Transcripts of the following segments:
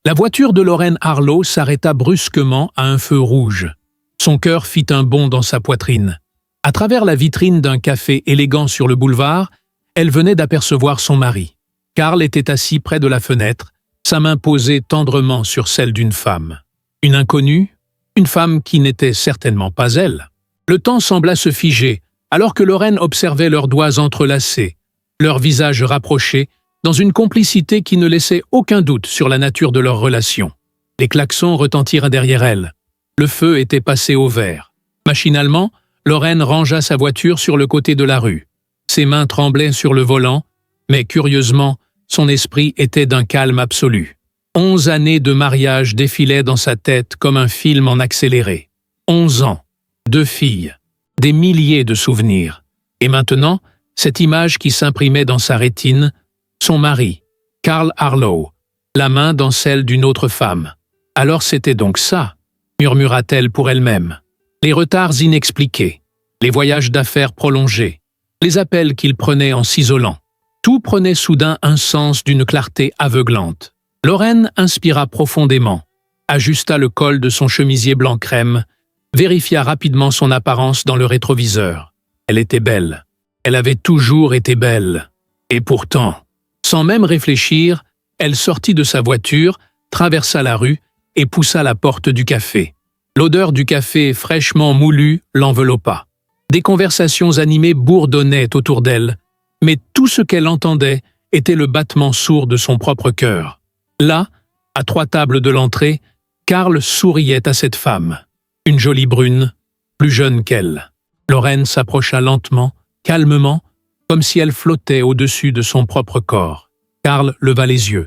La voiture de Lorraine Harlow s'arrêta brusquement à un feu rouge. Son cœur fit un bond dans sa poitrine. À travers la vitrine d'un café élégant sur le boulevard, elle venait d'apercevoir son mari. Carl était assis près de la fenêtre, sa main posée tendrement sur celle d'une femme. Une inconnue, une femme qui n'était certainement pas elle. Le temps sembla se figer, alors que Lorraine observait leurs doigts entrelacés, leurs visages rapprochés, dans une complicité qui ne laissait aucun doute sur la nature de leur relation. Les klaxons retentirent derrière elle. Le feu était passé au vert. Machinalement, Lorraine rangea sa voiture sur le côté de la rue. Ses mains tremblaient sur le volant, mais curieusement, son esprit était d'un calme absolu. 11 années de mariage défilaient dans sa tête comme un film en accéléré. 11 ans, 2 filles, des milliers de souvenirs. Et maintenant, cette image qui s'imprimait dans sa rétine, son mari, Carl Harlow, la main dans celle d'une autre femme. Alors c'était donc ça, murmura-t-elle pour elle-même. Les retards inexpliqués, les voyages d'affaires prolongés, les appels qu'il prenait en s'isolant. Tout prenait soudain un sens d'une clarté aveuglante. Lorraine inspira profondément, ajusta le col de son chemisier blanc crème, vérifia rapidement son apparence dans le rétroviseur. Elle était belle. Elle avait toujours été belle. Et pourtant, sans même réfléchir, elle sortit de sa voiture, traversa la rue et poussa la porte du café. L'odeur du café fraîchement moulu l'enveloppa. Des conversations animées bourdonnaient autour d'elle, mais tout ce qu'elle entendait était le battement sourd de son propre cœur. Là, à 3 tables de l'entrée, Carl souriait à cette femme, une jolie brune, plus jeune qu'elle. Lorraine s'approcha lentement, calmement, comme si elle flottait au-dessus de son propre corps. Carl leva les yeux.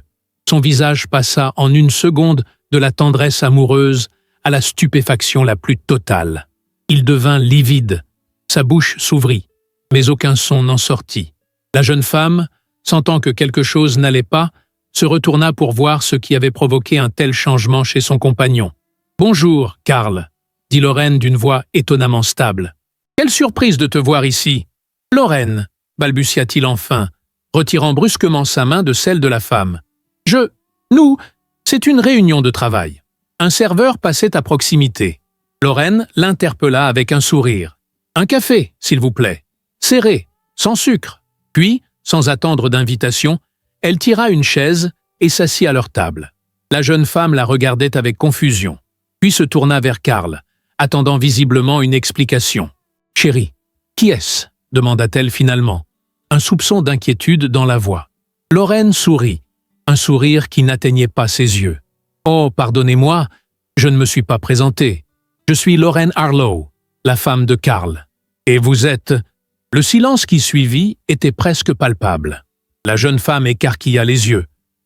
Son visage passa en une seconde de la tendresse amoureuse à la stupéfaction la plus totale. Il devint livide. Sa bouche s'ouvrit, mais aucun son n'en sortit. La jeune femme, sentant que quelque chose n'allait pas, se retourna pour voir ce qui avait provoqué un tel changement chez son compagnon. « Bonjour, Carl », dit Lorraine d'une voix étonnamment stable. « Quelle surprise de te voir ici !»« Lorraine », balbutia-t-il enfin, retirant brusquement sa main de celle de la femme. « Nous, c'est une réunion de travail. » Un serveur passait à proximité. Lorraine l'interpella avec un sourire. « Un café, s'il vous plaît. Serré, sans sucre. » Puis, sans attendre d'invitation, elle tira une chaise et s'assit à leur table. La jeune femme la regardait avec confusion, puis se tourna vers Carl, attendant visiblement une explication. « Chérie, qui est-ce » demanda-t-elle finalement, un soupçon d'inquiétude dans la voix. Lorraine sourit, un sourire qui n'atteignait pas ses yeux. « Oh, pardonnez-moi, je ne me suis pas présentée. Je suis Lorraine Harlow, la femme de Carl. Et vous êtes… » Le silence qui suivit était presque palpable. La jeune femme écarquilla les yeux,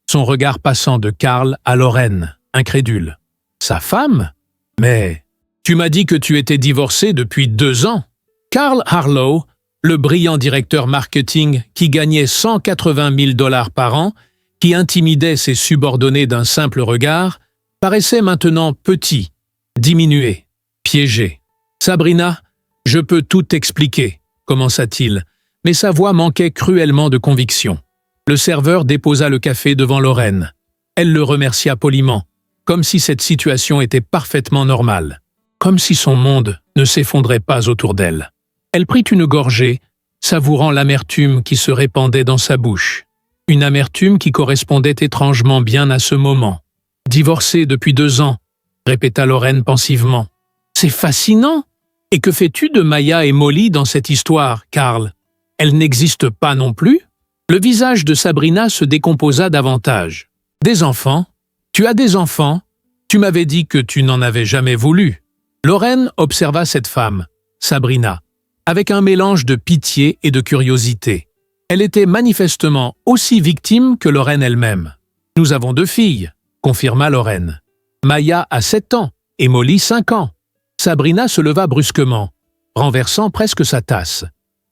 son regard passant de Carl à Lorraine, incrédule. « Sa femme ? Mais tu m'as dit que tu étais divorcée depuis 2 ans. » Carl Harlow, le brillant directeur marketing qui gagnait 180 000 $ par an, qui intimidait ses subordonnés d'un simple regard, paraissait maintenant petit, diminué, piégé. « Sabrina, je peux tout expliquer. » commença-t-il, mais sa voix manquait cruellement de conviction. Le serveur déposa le café devant Lorraine. Elle le remercia poliment, comme si cette situation était parfaitement normale, comme si son monde ne s'effondrait pas autour d'elle. Elle prit une gorgée, savourant l'amertume qui se répandait dans sa bouche. Une amertume qui correspondait étrangement bien à ce moment. « Divorcée depuis 2 ans », répéta Lorraine pensivement. « C'est fascinant. Et que fais-tu de Maya et Molly dans cette histoire, Carl? Elles n'existent pas non plus ?» Le visage de Sabrina se décomposa davantage. « Des enfants? Tu as des enfants? Tu m'avais dit que tu n'en avais jamais voulu. » Lorraine observa cette femme, Sabrina, avec un mélange de pitié et de curiosité. Elle était manifestement aussi victime que Lorraine elle-même. « Nous avons 2 filles, » confirma Lorraine. « Maya a 7 ans et Molly 5 ans. » Sabrina se leva brusquement, renversant presque sa tasse.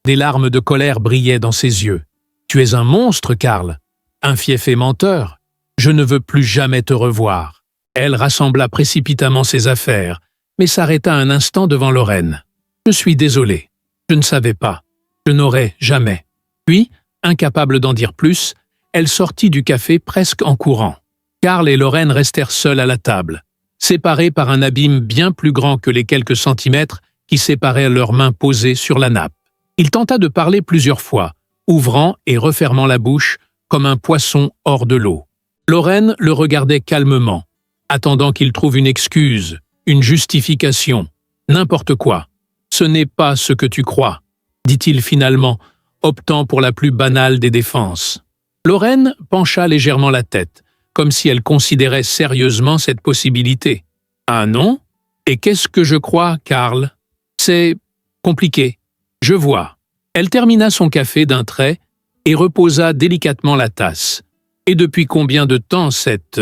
Des larmes de colère brillaient dans ses yeux. « Tu es un monstre, Carl, un fieffé menteur. Je ne veux plus jamais te revoir. » Elle rassembla précipitamment ses affaires, mais s'arrêta un instant devant Lorraine. « Je suis désolée. Je ne savais pas. Je n'aurais jamais. » Puis, incapable d'en dire plus, elle sortit du café presque en courant. Karl et Lorraine restèrent seuls à la table, séparés par un abîme bien plus grand que les quelques centimètres qui séparaient leurs mains posées sur la nappe. Il tenta de parler plusieurs fois, ouvrant et refermant la bouche comme un poisson hors de l'eau. Lorraine le regardait calmement, attendant qu'il trouve une excuse, une justification, n'importe quoi. « Ce n'est pas ce que tu crois », dit-il finalement, optant pour la plus banale des défenses. Lorraine pencha légèrement la tête, comme si elle considérait sérieusement cette possibilité. « Ah non? Et qu'est-ce que je crois, Karl? C'est compliqué. Je vois. » Elle termina son café d'un trait et reposa délicatement la tasse. « Et depuis combien de temps cette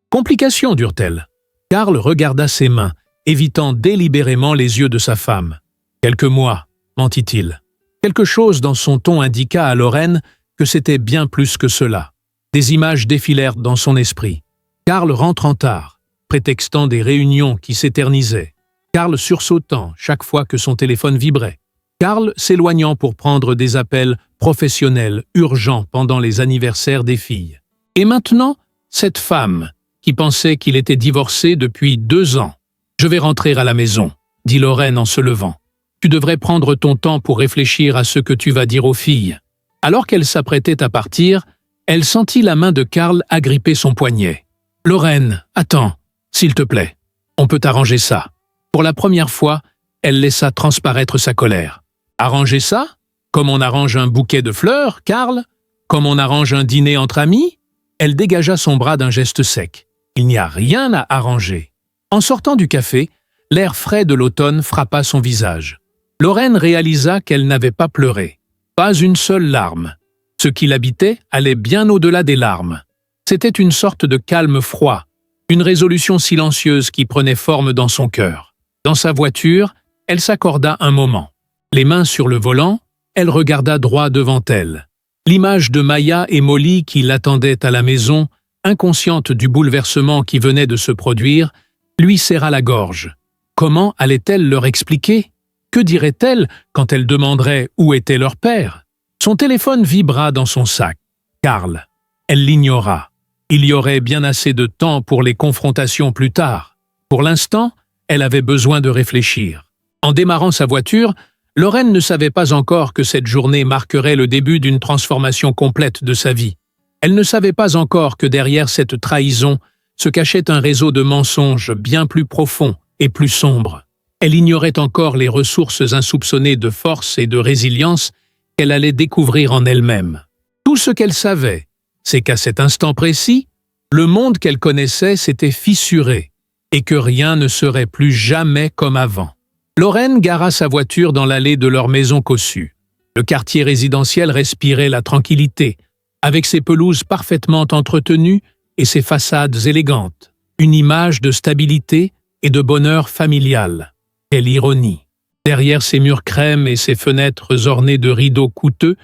complication dure-t-elle » Karl regarda ses mains, évitant délibérément les yeux de sa femme. « Quelques mois, mentit-il. » Quelque chose dans son ton indiqua à Lorraine que c'était bien plus que cela. Des images défilèrent dans son esprit. Karl rentrant tard, prétextant des réunions qui s'éternisaient. Karl sursautant chaque fois que son téléphone vibrait. Karl s'éloignant pour prendre des appels professionnels urgents pendant les anniversaires des filles. Et maintenant, cette femme qui pensait qu'il était divorcé depuis 2 ans. « Je vais rentrer à la maison », dit Lorraine en se levant. « Tu devrais prendre ton temps pour réfléchir à ce que tu vas dire aux filles. » Alors qu'elle s'apprêtait à partir, elle sentit la main de Karl agripper son poignet. « Lorraine, attends, s'il te plaît. On peut arranger ça. » Pour la première fois, elle laissa transparaître sa colère. « Arranger ça? Comme on arrange un bouquet de fleurs, Karl? Comme on arrange un dîner entre amis ?» Elle dégagea son bras d'un geste sec. « Il n'y a rien à arranger. » En sortant du café, l'air frais de l'automne frappa son visage. Lorraine réalisa qu'elle n'avait pas pleuré. Pas une seule larme. Ce qui l'habitait allait bien au-delà des larmes. C'était une sorte de calme froid, une résolution silencieuse qui prenait forme dans son cœur. Dans sa voiture, elle s'accorda un moment. Les mains sur le volant, elle regarda droit devant elle. L'image de Maya et Molly qui l'attendaient à la maison, inconsciente du bouleversement qui venait de se produire, lui serra la gorge. Comment allait-elle leur expliquer? Que dirait-elle quand elle demanderait où était leur père? Son téléphone vibra dans son sac. Karl. Elle l'ignora. Il y aurait bien assez de temps pour les confrontations plus tard. Pour l'instant, elle avait besoin de réfléchir. En démarrant sa voiture, Lorraine ne savait pas encore que cette journée marquerait le début d'une transformation complète de sa vie. Elle ne savait pas encore que derrière cette trahison se cachait un réseau de mensonges bien plus profond et plus sombre. Elle ignorait encore les ressources insoupçonnées de force et de résilience qu'elle allait découvrir en elle-même. Tout ce qu'elle savait, c'est qu'à cet instant précis, le monde qu'elle connaissait s'était fissuré et que rien ne serait plus jamais comme avant. Lorraine gara sa voiture dans l'allée de leur maison cossue. Le quartier résidentiel respirait la tranquillité, avec ses pelouses parfaitement entretenues et ses façades élégantes. Une image de stabilité et de bonheur familial. Quelle ironie! Derrière ses murs crème et ses fenêtres ornées de rideaux coûteux,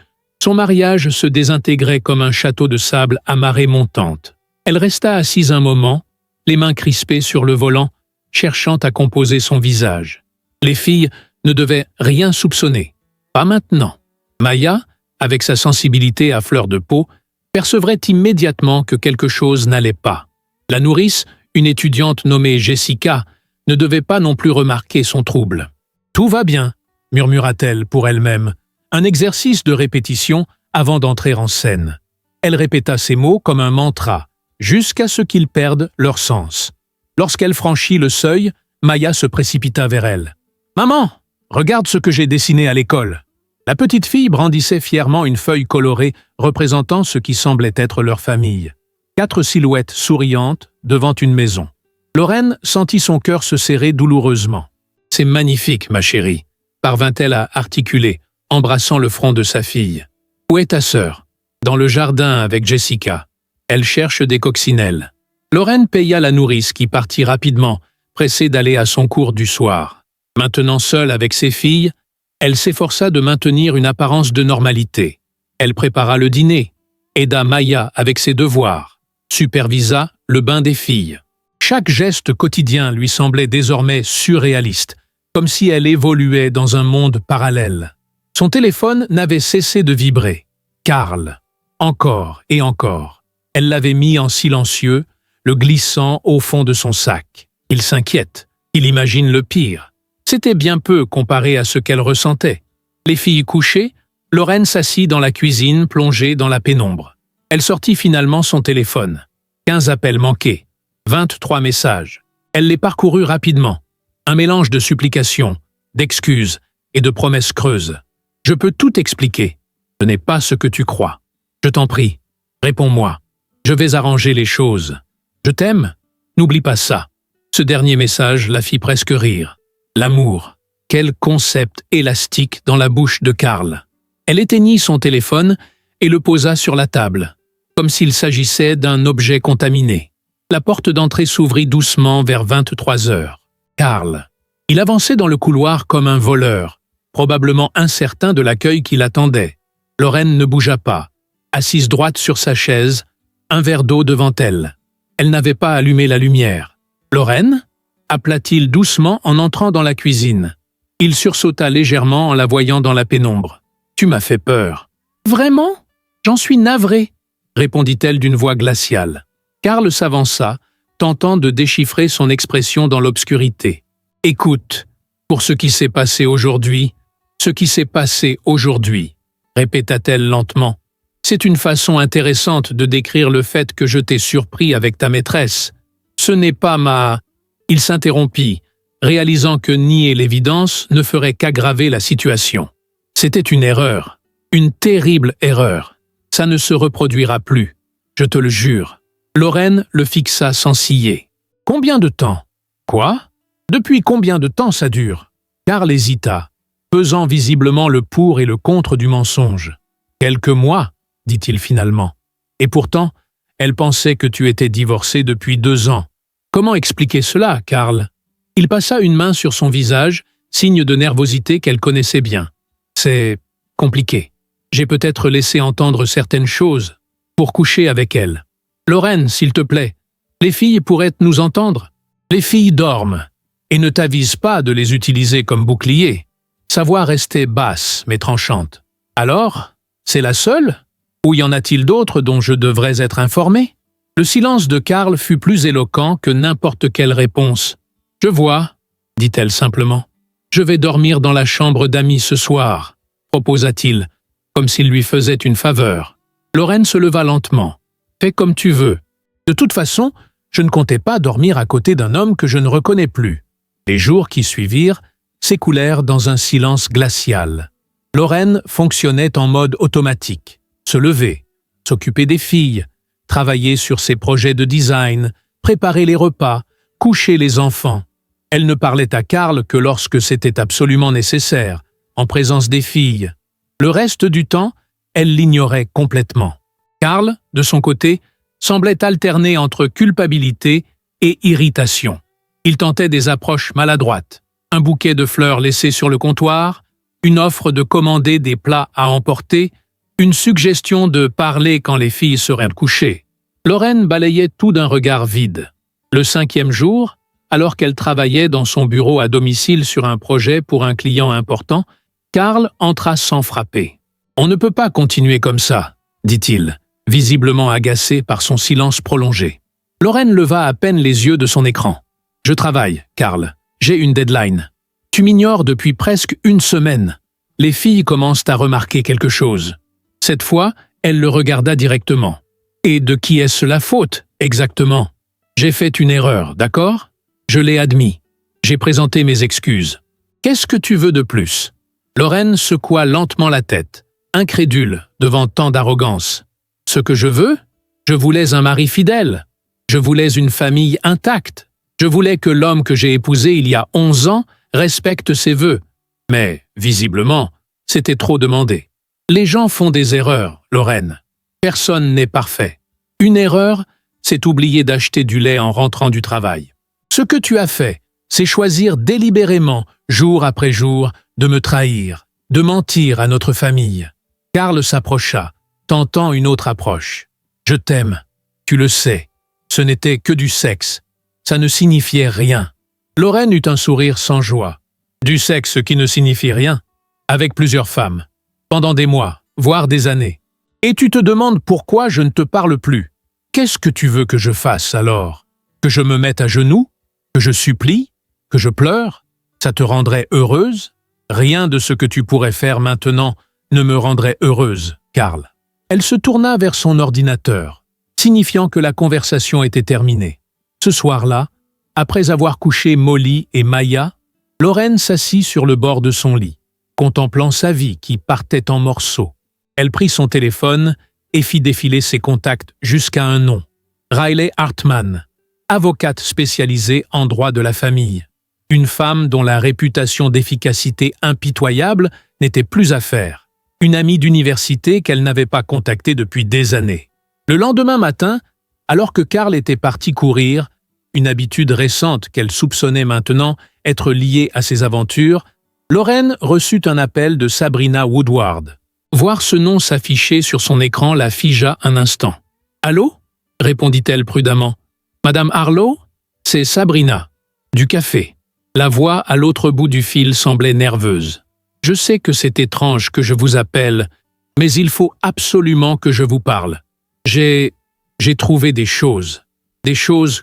son mariage se désintégrait comme un château de sable à marée montante. Elle resta assise un moment, les mains crispées sur le volant, cherchant à composer son visage. Les filles ne devaient rien soupçonner. Pas maintenant. Maya, avec sa sensibilité à fleur de peau, percevrait immédiatement que quelque chose n'allait pas. La nourrice, une étudiante nommée Jessica, ne devait pas non plus remarquer son trouble. « Tout va bien », murmura-t-elle pour elle-même, un exercice de répétition avant d'entrer en scène. Elle répéta ces mots comme un mantra, jusqu'à ce qu'ils perdent leur sens. Lorsqu'elle franchit le seuil, Maya se précipita vers elle. « Maman, regarde ce que j'ai dessiné à l'école !» La petite fille brandissait fièrement une feuille colorée représentant ce qui semblait être leur famille. 4 silhouettes souriantes devant une maison. Lorraine sentit son cœur se serrer douloureusement. « C'est magnifique, ma chérie », parvint-elle à articuler, embrassant le front de sa fille. « Où est ta sœur ?»« Dans le jardin avec Jessica. Elle cherche des coccinelles. » Lorraine paya la nourrice qui partit rapidement, pressée d'aller à son cours du soir. Maintenant seule avec ses filles, elle s'efforça de maintenir une apparence de normalité. Elle prépara le dîner, aida Maya avec ses devoirs, supervisa le bain des filles. Chaque geste quotidien lui semblait désormais surréaliste, comme si elle évoluait dans un monde parallèle. Son téléphone n'avait cessé de vibrer. Karl. Encore et encore. Elle l'avait mis en silencieux, le glissant au fond de son sac. Il s'inquiète, il imagine le pire. C'était bien peu comparé à ce qu'elle ressentait. Les filles couchées, Lorraine s'assit dans la cuisine plongée dans la pénombre. Elle sortit finalement son téléphone. 15 appels manqués, 23 messages. Elle les parcourut rapidement. Un mélange de supplications, d'excuses et de promesses creuses. « Je peux tout expliquer. Ce n'est pas ce que tu crois. Je t'en prie, réponds-moi. Je vais arranger les choses. Je t'aime. N'oublie pas ça. » Ce dernier message la fit presque rire. L'amour. Quel concept élastique dans la bouche de Karl. Elle éteignit son téléphone et le posa sur la table, comme s'il s'agissait d'un objet contaminé. La porte d'entrée s'ouvrit doucement vers 23 heures. Karl. Il avançait dans le couloir comme un voleur, probablement incertain de l'accueil qui l'attendait. Lorraine ne bougea pas, assise droite sur sa chaise, un verre d'eau devant elle. Elle n'avait pas allumé la lumière. « Lorraine » appela-t-il doucement en entrant dans la cuisine. Il sursauta légèrement en la voyant dans la pénombre. « Tu m'as fait peur. »« Vraiment ? J'en suis navrée, » répondit-elle d'une voix glaciale. Karl s'avança, tentant de déchiffrer son expression dans l'obscurité. « Écoute, pour ce qui s'est passé aujourd'hui, ce qui s'est passé aujourd'hui, » répéta-t-elle lentement. « C'est une façon intéressante de décrire le fait que je t'ai surpris avec ta maîtresse. Ce n'est pas ma... » Il s'interrompit, réalisant que nier l'évidence ne ferait qu'aggraver la situation. C'était une erreur, une terrible erreur. Ça ne se reproduira plus, je te le jure. Lorraine le fixa sans ciller. « Combien de temps ?»« Quoi ? Depuis combien de temps ça dure ?» Karl hésita, pesant visiblement le pour et le contre du mensonge. « Quelques mois, » dit-il finalement. « Et pourtant, elle pensait que tu étais divorcé depuis 2 ans. Comment expliquer cela, Karl ?» Il passa une main sur son visage, signe de nervosité qu'elle connaissait bien. « C'est compliqué. J'ai peut-être laissé entendre certaines choses pour coucher avec elle. Lorraine, s'il te plaît, les filles pourraient nous entendre. Les filles dorment, et ne t'avise pas de les utiliser comme bouclier. » Sa voix restait basse, mais tranchante. « Alors, c'est la seule ? Ou y en a-t-il d'autres dont je devrais être informé ?» Le silence de Karl fut plus éloquent que n'importe quelle réponse. « Je vois, » dit-elle simplement. « Je vais dormir dans la chambre d'amis ce soir, » proposa-t-il, comme s'il lui faisait une faveur. Lorraine se leva lentement. « Fais comme tu veux. De toute façon, je ne comptais pas dormir à côté d'un homme que je ne reconnais plus. » Les jours qui suivirent s'écoulèrent dans un silence glacial. Lorraine fonctionnait en mode automatique. Se lever, s'occuper des filles, travailler sur ses projets de design, préparer les repas, coucher les enfants. Elle ne parlait à Karl que lorsque c'était absolument nécessaire, en présence des filles. Le reste du temps, elle l'ignorait complètement. Karl, de son côté, semblait alterner entre culpabilité et irritation. Il tentait des approches maladroites, un bouquet de fleurs laissé sur le comptoir, une offre de commander des plats à emporter, une suggestion de parler quand les filles seraient couchées. Lorraine balayait tout d'un regard vide. Le 5e jour, alors qu'elle travaillait dans son bureau à domicile sur un projet pour un client important, Karl entra sans frapper. « On ne peut pas continuer comme ça, » dit-il, visiblement agacé par son silence prolongé. Lorraine leva à peine les yeux de son écran. « Je travaille, Karl. J'ai une deadline. Tu m'ignores depuis presque 1 semaine. Les filles commencent à remarquer quelque chose. » Cette fois, elle le regarda directement. « Et de qui est-ce la faute, exactement ? J'ai fait une erreur, d'accord ? Je l'ai admis. J'ai présenté mes excuses. Qu'est-ce que tu veux de plus ?» Lorraine secoua lentement la tête, incrédule devant tant d'arrogance. « Ce que je veux ? Je voulais un mari fidèle. Je voulais une famille intacte. Je voulais que l'homme que j'ai épousé il y a 11 ans respecte ses vœux. Mais, visiblement, c'était trop demandé. Les gens font des erreurs, Lorraine. Personne n'est parfait. Une erreur, c'est oublier d'acheter du lait en rentrant du travail. Ce que tu as fait, c'est choisir délibérément, jour après jour, de me trahir, de mentir à notre famille. » Karl s'approcha, tentant une autre approche. « Je t'aime. Tu le sais. Ce n'était que du sexe. Ça ne signifiait rien. » Lorraine eut un sourire sans joie. « Du sexe qui ne signifie rien. Avec plusieurs femmes. Pendant des mois, voire des années. Et tu te demandes pourquoi je ne te parle plus. Qu'est-ce que tu veux que je fasse alors? Que je me mette à genoux? Que je supplie? Que je pleure? Ça te rendrait heureuse? Rien de ce que tu pourrais faire maintenant ne me rendrait heureuse, Carl. Elle se tourna vers son ordinateur, signifiant que la conversation était terminée. Ce soir-là, après avoir couché Molly et Maya, Lorraine s'assit sur le bord de son lit, contemplant sa vie qui partait en morceaux. Elle prit son téléphone et fit défiler ses contacts jusqu'à un nom. Riley Hartman, avocate spécialisée en droit de la famille. Une femme dont la réputation d'efficacité impitoyable n'était plus à faire. Une amie d'université qu'elle n'avait pas contactée depuis des années. Le lendemain matin, alors que Carl était parti courir, une habitude récente qu'elle soupçonnait maintenant être liée à ses aventures, Lorraine reçut un appel de Sabrina Woodward. Voir ce nom s'afficher sur son écran la figea un instant. « Allô » répondit-elle prudemment. « Madame Harlow, c'est Sabrina. Du café. » La voix à l'autre bout du fil semblait nerveuse. « Je sais que c'est étrange que je vous appelle, mais il faut absolument que je vous parle. J'ai trouvé des choses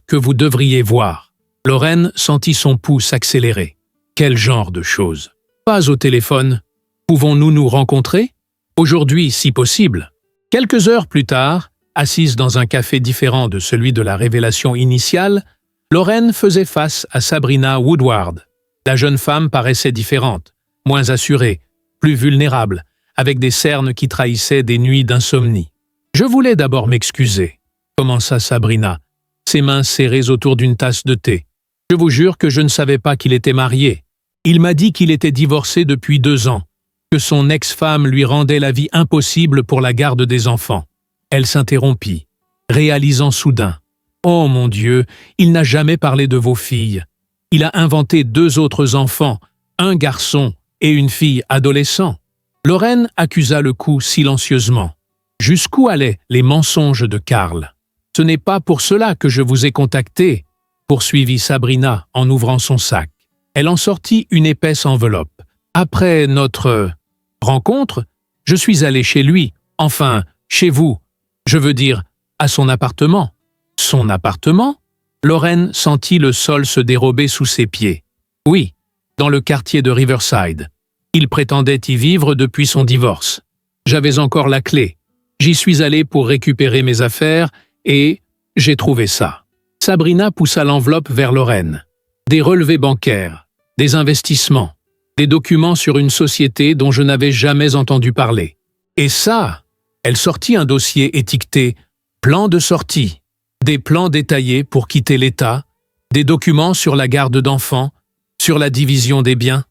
que vous devriez voir. » Lorraine sentit son pouls s'accélérer. « Quel genre de choses? Pas au téléphone. Pouvons-nous nous rencontrer? Aujourd'hui, si possible. » Quelques heures plus tard, assise dans un café différent de celui de la révélation initiale, Lorraine faisait face à Sabrina Woodward. La jeune femme paraissait différente, moins assurée, plus vulnérable, avec des cernes qui trahissaient des nuits d'insomnie. « Je voulais d'abord m'excuser, » commença Sabrina, ses mains serrées autour d'une tasse de thé. « Je vous jure que je ne savais pas qu'il était marié. Il m'a dit qu'il était divorcé depuis 2 ans, que son ex-femme lui rendait la vie impossible pour la garde des enfants. » Elle s'interrompit, réalisant soudain. « Oh mon Dieu, il n'a jamais parlé de vos filles. Il a inventé 2 autres enfants, un garçon et une fille adolescent. » Lorraine accusa le coup silencieusement. « Jusqu'où allaient les mensonges de Carl? Ce n'est pas pour cela que je vous ai contacté, » poursuivit Sabrina en ouvrant son sac. Elle en sortit une épaisse enveloppe. « Après notre rencontre, je suis allé chez lui, enfin, chez vous, je veux dire, à son appartement. » Son appartement? Lorraine sentit le sol se dérober sous ses pieds. Oui, dans le quartier de Riverside. Il prétendait y vivre depuis son divorce. J'avais encore la clé. J'y suis allé pour récupérer mes affaires et j'ai trouvé ça. Sabrina poussa l'enveloppe vers Lorraine. Des relevés bancaires, des investissements, des documents sur une société dont je n'avais jamais entendu parler. Et ça, elle sortit un dossier étiqueté « Plan de sortie », des plans détaillés pour quitter l'État, des documents sur la garde d'enfants, sur la division des biens.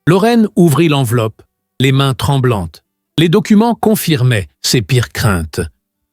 Lorraine ouvrit l'enveloppe, les mains tremblantes. Les documents confirmaient ses pires craintes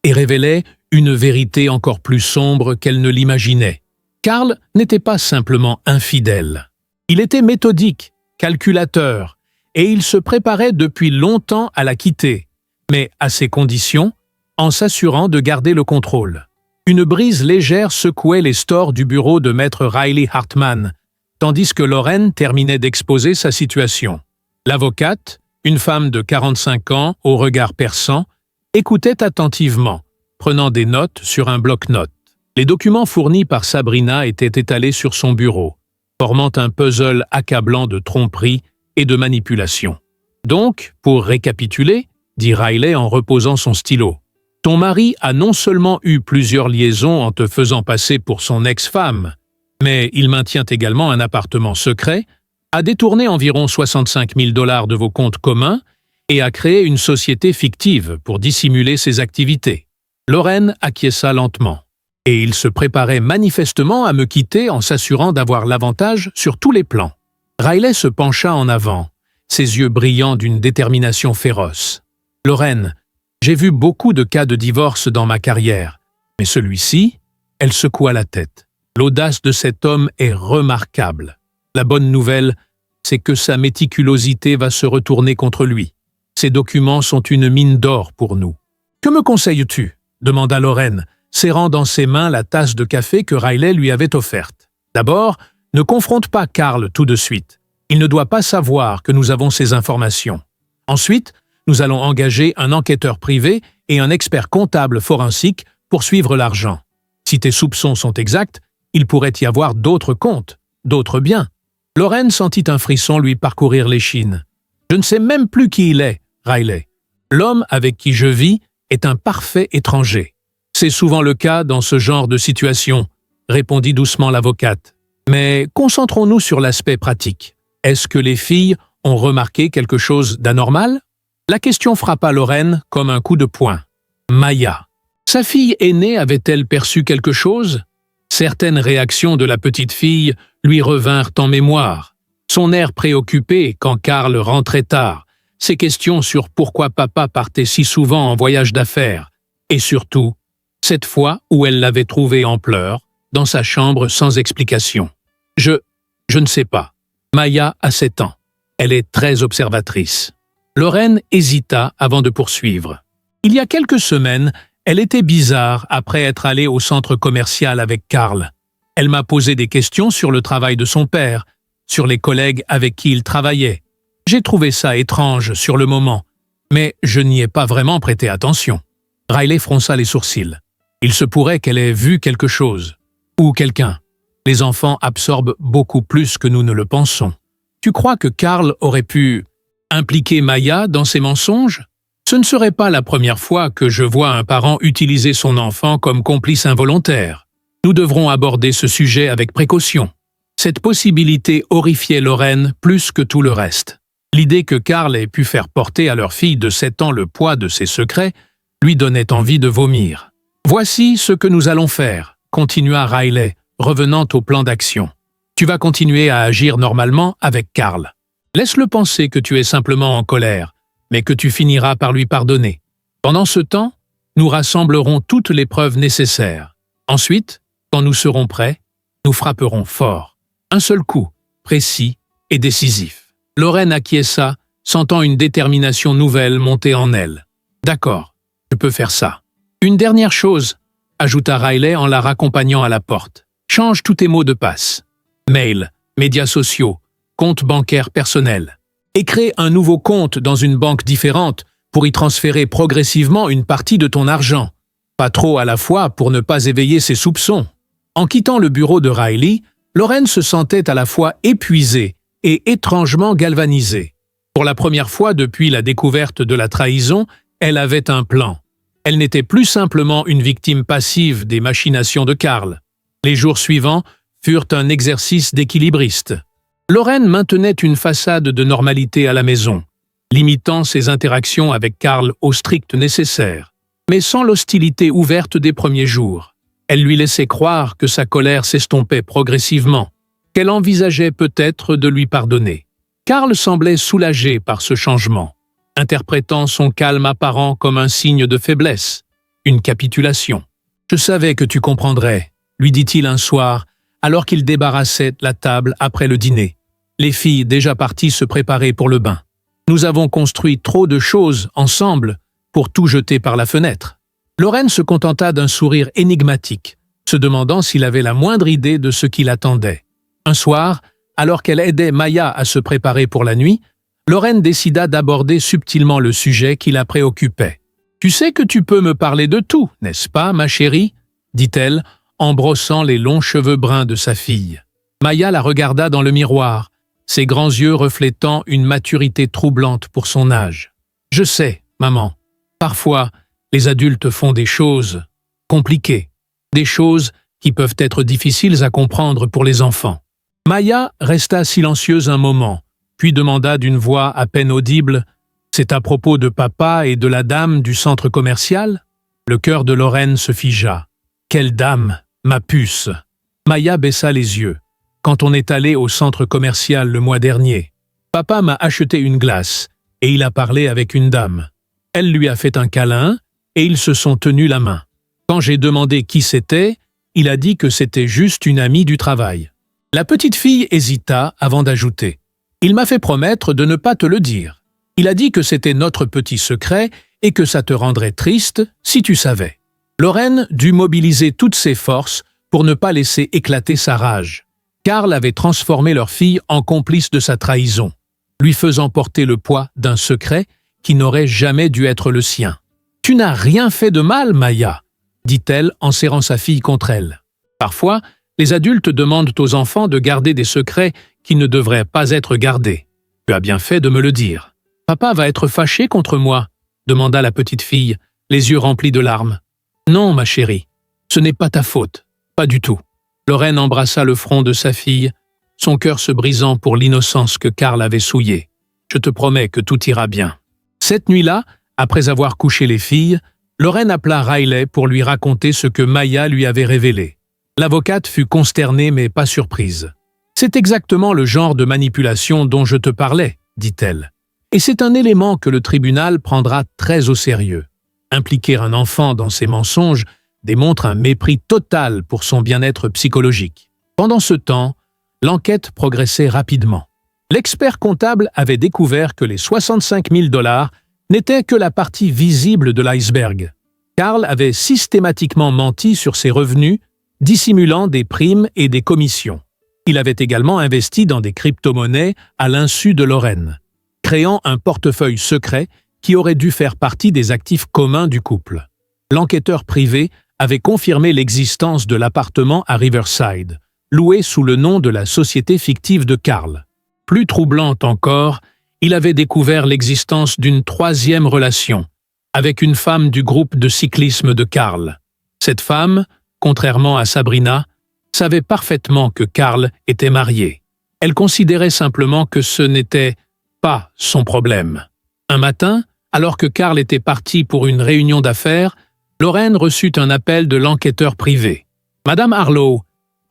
et révélaient une vérité encore plus sombre qu'elle ne l'imaginait. Carl n'était pas simplement infidèle. Il était méthodique, calculateur, et il se préparait depuis longtemps à la quitter, mais à ses conditions, en s'assurant de garder le contrôle. Une brise légère secouait les stores du bureau de maître Riley Hartman, tandis que Lorraine terminait d'exposer sa situation. L'avocate, une femme de 45 ans au regard perçant, écoutait attentivement, prenant des notes sur un bloc-notes. Les documents fournis par Sabrina étaient étalés sur son bureau, formant un puzzle accablant de tromperie et de manipulation. « Donc, pour récapituler, » dit Riley en reposant son stylo, « ton mari a non seulement eu plusieurs liaisons en te faisant passer pour son ex-femme, mais il maintient également un appartement secret, a détourné environ 65 000 $ de vos comptes communs et a créé une société fictive pour dissimuler ses activités. » Lorraine acquiesça lentement. « Et il se préparait manifestement à me quitter en s'assurant d'avoir l'avantage sur tous les plans. » Riley se pencha en avant, ses yeux brillants d'une détermination féroce. « Lorraine, j'ai vu beaucoup de cas de divorce dans ma carrière, mais celui-ci, » elle secoua la tête. « L'audace de cet homme est remarquable. La bonne nouvelle, c'est que sa méticulosité va se retourner contre lui. Ces documents sont une mine d'or pour nous. »« Que me conseilles-tu » demanda Lorraine, serrant dans ses mains la tasse de café que Riley lui avait offerte. « D'abord, ne confronte pas Carl tout de suite. Il ne doit pas savoir que nous avons ces informations. Ensuite, nous allons engager un enquêteur privé et un expert comptable forensique poursuivre l'argent. Si tes soupçons sont exacts, il pourrait y avoir d'autres comptes, d'autres biens. Lorraine sentit un frisson lui parcourir l'échine. Je ne sais même plus qui il est, Riley. L'homme avec qui je vis est un parfait étranger. C'est souvent le cas dans ce genre de situation, répondit doucement l'avocate. Mais concentrons-nous sur l'aspect pratique. Est-ce que les filles ont remarqué quelque chose d'anormal? La question frappa Lorraine comme un coup de poing. Maya. Sa fille aînée avait-elle perçu quelque chose? Certaines réactions de la petite fille lui revinrent en mémoire. Son air préoccupé quand Karl rentrait tard, ses questions sur pourquoi papa partait si souvent en voyage d'affaires, et surtout, cette fois où elle l'avait trouvé en pleurs, dans sa chambre sans explication. Je ne sais pas. Maya a 7 ans. Elle est très observatrice. Lorraine hésita avant de poursuivre. Il y a quelques semaines, elle était bizarre après être allée au centre commercial avec Karl. Elle m'a posé des questions sur le travail de son père, sur les collègues avec qui il travaillait. J'ai trouvé ça étrange sur le moment, mais je n'y ai pas vraiment prêté attention. Riley fronça les sourcils. Il se pourrait qu'elle ait vu quelque chose, ou quelqu'un. Les enfants absorbent beaucoup plus que nous ne le pensons. Tu crois que Karl aurait pu impliquer Maya dans ses mensonges? Ce ne serait pas la première fois que je vois un parent utiliser son enfant comme complice involontaire. Nous devrons aborder ce sujet avec précaution. Cette possibilité horrifiait Lorraine plus que tout le reste. L'idée que Karl ait pu faire porter à leur fille de 7 ans le poids de ses secrets lui donnait envie de vomir. « Voici ce que nous allons faire », continua Riley, revenant au plan d'action. « Tu vas continuer à agir normalement avec Karl. Laisse-le penser que tu es simplement en colère, mais que tu finiras par lui pardonner. Pendant ce temps, nous rassemblerons toutes les preuves nécessaires. Ensuite, quand nous serons prêts, nous frapperons fort. Un seul coup, précis et décisif. » Lorraine acquiesça, sentant une détermination nouvelle monter en elle. « D'accord, je peux faire ça. Une dernière chose, » ajouta Riley en la raccompagnant à la porte. « Change tous tes mots de passe. Mail, médias sociaux, compte bancaire personnel. Et crée un nouveau compte dans une banque différente pour y transférer progressivement une partie de ton argent. Pas trop à la fois pour ne pas éveiller ses soupçons. » En quittant le bureau de Riley, Lorraine se sentait à la fois épuisée et étrangement galvanisée. Pour la première fois depuis la découverte de la trahison, elle avait un plan. Elle n'était plus simplement une victime passive des machinations de Karl. Les jours suivants furent un exercice d'équilibriste. Lorraine maintenait une façade de normalité à la maison, limitant ses interactions avec Karl au strict nécessaire, mais sans l'hostilité ouverte des premiers jours. Elle lui laissait croire que sa colère s'estompait progressivement, qu'elle envisageait peut-être de lui pardonner. Karl semblait soulagé par ce changement, interprétant son calme apparent comme un signe de faiblesse, une capitulation. « Je savais que tu comprendrais », lui dit-il un soir, alors qu'il débarrassait la table après le dîner. Les filles déjà parties se préparaient pour le bain. Nous avons construit trop de choses ensemble pour tout jeter par la fenêtre. Lorraine se contenta d'un sourire énigmatique, se demandant s'il avait la moindre idée de ce qui l'attendait. Un soir, alors qu'elle aidait Maya à se préparer pour la nuit, Lorraine décida d'aborder subtilement le sujet qui la préoccupait. « Tu sais que tu peux me parler de tout, n'est-ce pas, ma chérie ?» dit-elle, en brossant les longs cheveux bruns de sa fille. Maya la regarda dans le miroir, ses grands yeux reflétant une maturité troublante pour son âge. « Je sais, maman. Parfois, les adultes font des choses compliquées, des choses qui peuvent être difficiles à comprendre pour les enfants. » Maya resta silencieuse un moment, puis demanda d'une voix à peine audible « C'est à propos de papa et de la dame du centre commercial ?» Le cœur de Lorraine se figea. « Quelle dame, ma puce !» Maya baissa les yeux. « Quand on est allé au centre commercial le mois dernier, papa m'a acheté une glace et il a parlé avec une dame. Elle lui a fait un câlin et ils se sont tenus la main. Quand j'ai demandé qui c'était, il a dit que c'était juste une amie du travail. » La petite fille hésita avant d'ajouter. « Il m'a fait promettre de ne pas te le dire. Il a dit que c'était notre petit secret et que ça te rendrait triste si tu savais. » Lorraine dut mobiliser toutes ses forces pour ne pas laisser éclater sa rage. Karl avait transformé leur fille en complice de sa trahison, lui faisant porter le poids d'un secret qui n'aurait jamais dû être le sien. « Tu n'as rien fait de mal, Maya. dit-elle en serrant sa fille contre elle. Parfois, les adultes demandent aux enfants de garder des secrets qui ne devraient pas être gardés. Tu as bien fait de me le dire. Papa va être fâché contre moi, demanda la petite fille, les yeux remplis de larmes. Non, ma chérie, ce n'est pas ta faute, pas du tout. Lorraine embrassa le front de sa fille, son cœur se brisant pour l'innocence que Carl avait souillée. Je te promets que tout ira bien. Cette nuit-là, après avoir couché les filles, Lorraine appela Riley pour lui raconter ce que Maya lui avait révélé. L'avocate fut consternée mais pas surprise. « C'est exactement le genre de manipulation dont je te parlais, dit-elle. Et c'est un élément que le tribunal prendra très au sérieux. Impliquer un enfant dans ces mensonges démontre un mépris total pour son bien-être psychologique. » Pendant ce temps, l'enquête progressait rapidement. L'expert comptable avait découvert que les 65 000 $ n'étaient que la partie visible de l'iceberg. Carl avait systématiquement menti sur ses revenus, dissimulant des primes et des commissions. Il avait également investi dans des crypto-monnaies à l'insu de Lorraine, créant un portefeuille secret qui aurait dû faire partie des actifs communs du couple. L'enquêteur privé avait confirmé l'existence de l'appartement à Riverside, loué sous le nom de la société fictive de Carl. Plus troublante encore, il avait découvert l'existence d'une troisième relation, avec une femme du groupe de cyclisme de Carl. Cette femme, contrairement à Sabrina, savait parfaitement que Carl était marié. Elle considérait simplement que ce n'était pas son problème. Un matin, alors que Carl était parti pour une réunion d'affaires, Lorraine reçut un appel de l'enquêteur privé. « Madame Harlow,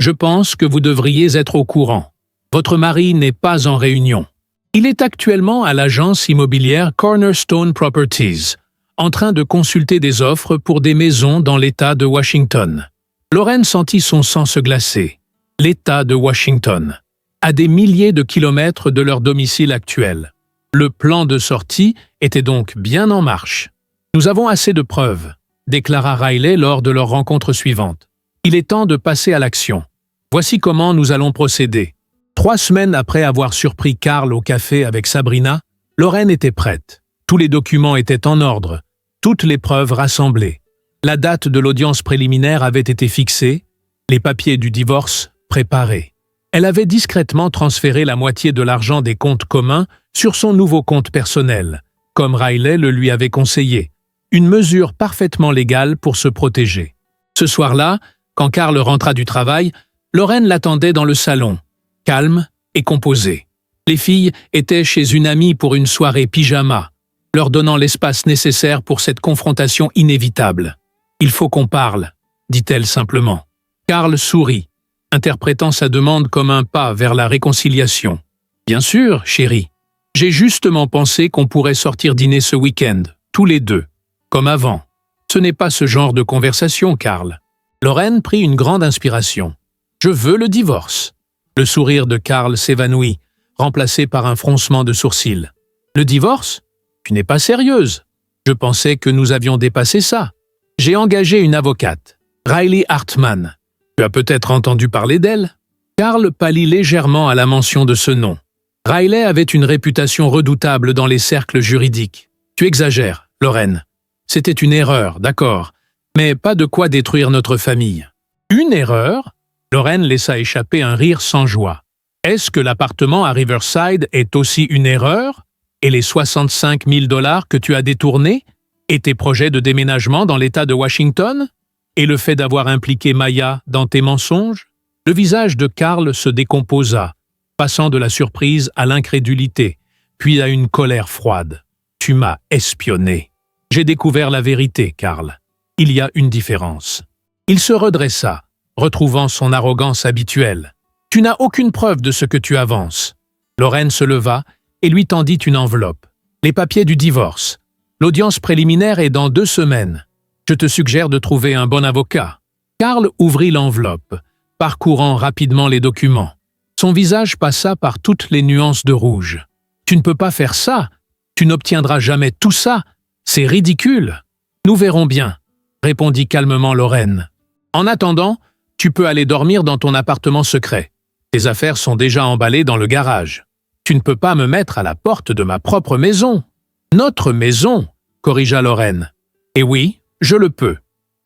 je pense que vous devriez être au courant. Votre mari n'est pas en réunion. Il est actuellement à l'agence immobilière Cornerstone Properties, en train de consulter des offres pour des maisons dans l'État de Washington. » Lorraine sentit son sang se glacer. L'État de Washington, à des milliers de kilomètres de leur domicile actuel. Le plan de sortie était donc bien en marche. « Nous avons assez de preuves, » déclara Riley lors de leur rencontre suivante. « Il est temps de passer à l'action. Voici comment nous allons procéder. » 3 semaines après avoir surpris Carl au café avec Sabrina, Lorraine était prête. Tous les documents étaient en ordre, toutes les preuves rassemblées. La date de l'audience préliminaire avait été fixée, les papiers du divorce préparés. Elle avait discrètement transféré la moitié de l'argent des comptes communs sur son nouveau compte personnel, comme Riley le lui avait conseillé, une mesure parfaitement légale pour se protéger. Ce soir-là, quand Carl rentra du travail, Lorraine l'attendait dans le salon, calme et composée. Les filles étaient chez une amie pour une soirée pyjama, leur donnant l'espace nécessaire pour cette confrontation inévitable. « Il faut qu'on parle », dit-elle simplement. Carl sourit, interprétant sa demande comme un pas vers la réconciliation. « Bien sûr, chérie. J'ai justement pensé qu'on pourrait sortir dîner ce week-end, tous les deux, comme avant. Ce n'est pas ce genre de conversation, Carl. » Lorraine prit une grande inspiration. « Je veux le divorce. » Le sourire de Carl s'évanouit, remplacé par un froncement de sourcils. « Le divorce? Tu n'es pas sérieuse. Je pensais que nous avions dépassé ça. J'ai engagé une avocate, Riley Hartman. Tu as peut-être entendu parler d'elle ?» Carl pâlit légèrement à la mention de ce nom. Riley avait une réputation redoutable dans les cercles juridiques. « Tu exagères, Lorraine. C'était une erreur, d'accord, mais pas de quoi détruire notre famille. » « Une erreur ?» Lorraine laissa échapper un rire sans joie. « Est-ce que l'appartement à Riverside est aussi une erreur? Et les 65 000 $ que tu as détournés? Et tes projets de déménagement dans l'État de Washington? Et le fait d'avoir impliqué Maya dans tes mensonges? » Le visage de Carl se décomposa, passant de la surprise à l'incrédulité, puis à une colère froide. « Tu m'as espionné. J'ai découvert la vérité, Carl. Il y a une différence. » Il se redressa, retrouvant son arrogance habituelle. « Tu n'as aucune preuve de ce que tu avances. » Lorraine se leva et lui tendit une enveloppe. « Les papiers du divorce. L'audience préliminaire est dans 2 semaines. Je te suggère de trouver un bon avocat. » Carl ouvrit l'enveloppe, parcourant rapidement les documents. Son visage passa par toutes les nuances de rouge. « Tu ne peux pas faire ça. Tu n'obtiendras jamais tout ça. C'est ridicule. »« Nous verrons bien, » répondit calmement Lorraine. « En attendant, tu peux aller dormir dans ton appartement secret. Tes affaires sont déjà emballées dans le garage. Tu ne peux pas me mettre à la porte de ma propre maison. »« Notre maison, » corrigea Lorraine. « Et oui, je le peux.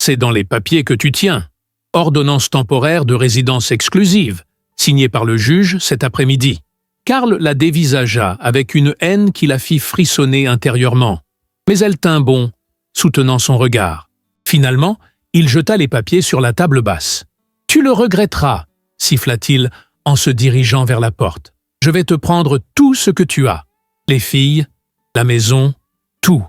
C'est dans les papiers que tu tiens. Ordonnance temporaire de résidence exclusive, signée par le juge cet après-midi. Karl la dévisagea avec une haine qui la fit frissonner intérieurement. Mais elle tint bon, soutenant son regard. Finalement, il jeta les papiers sur la table basse. « Tu le regretteras », siffla-t-il en se dirigeant vers la porte. « Je vais te prendre tout ce que tu as. Les filles, la maison, tout. »«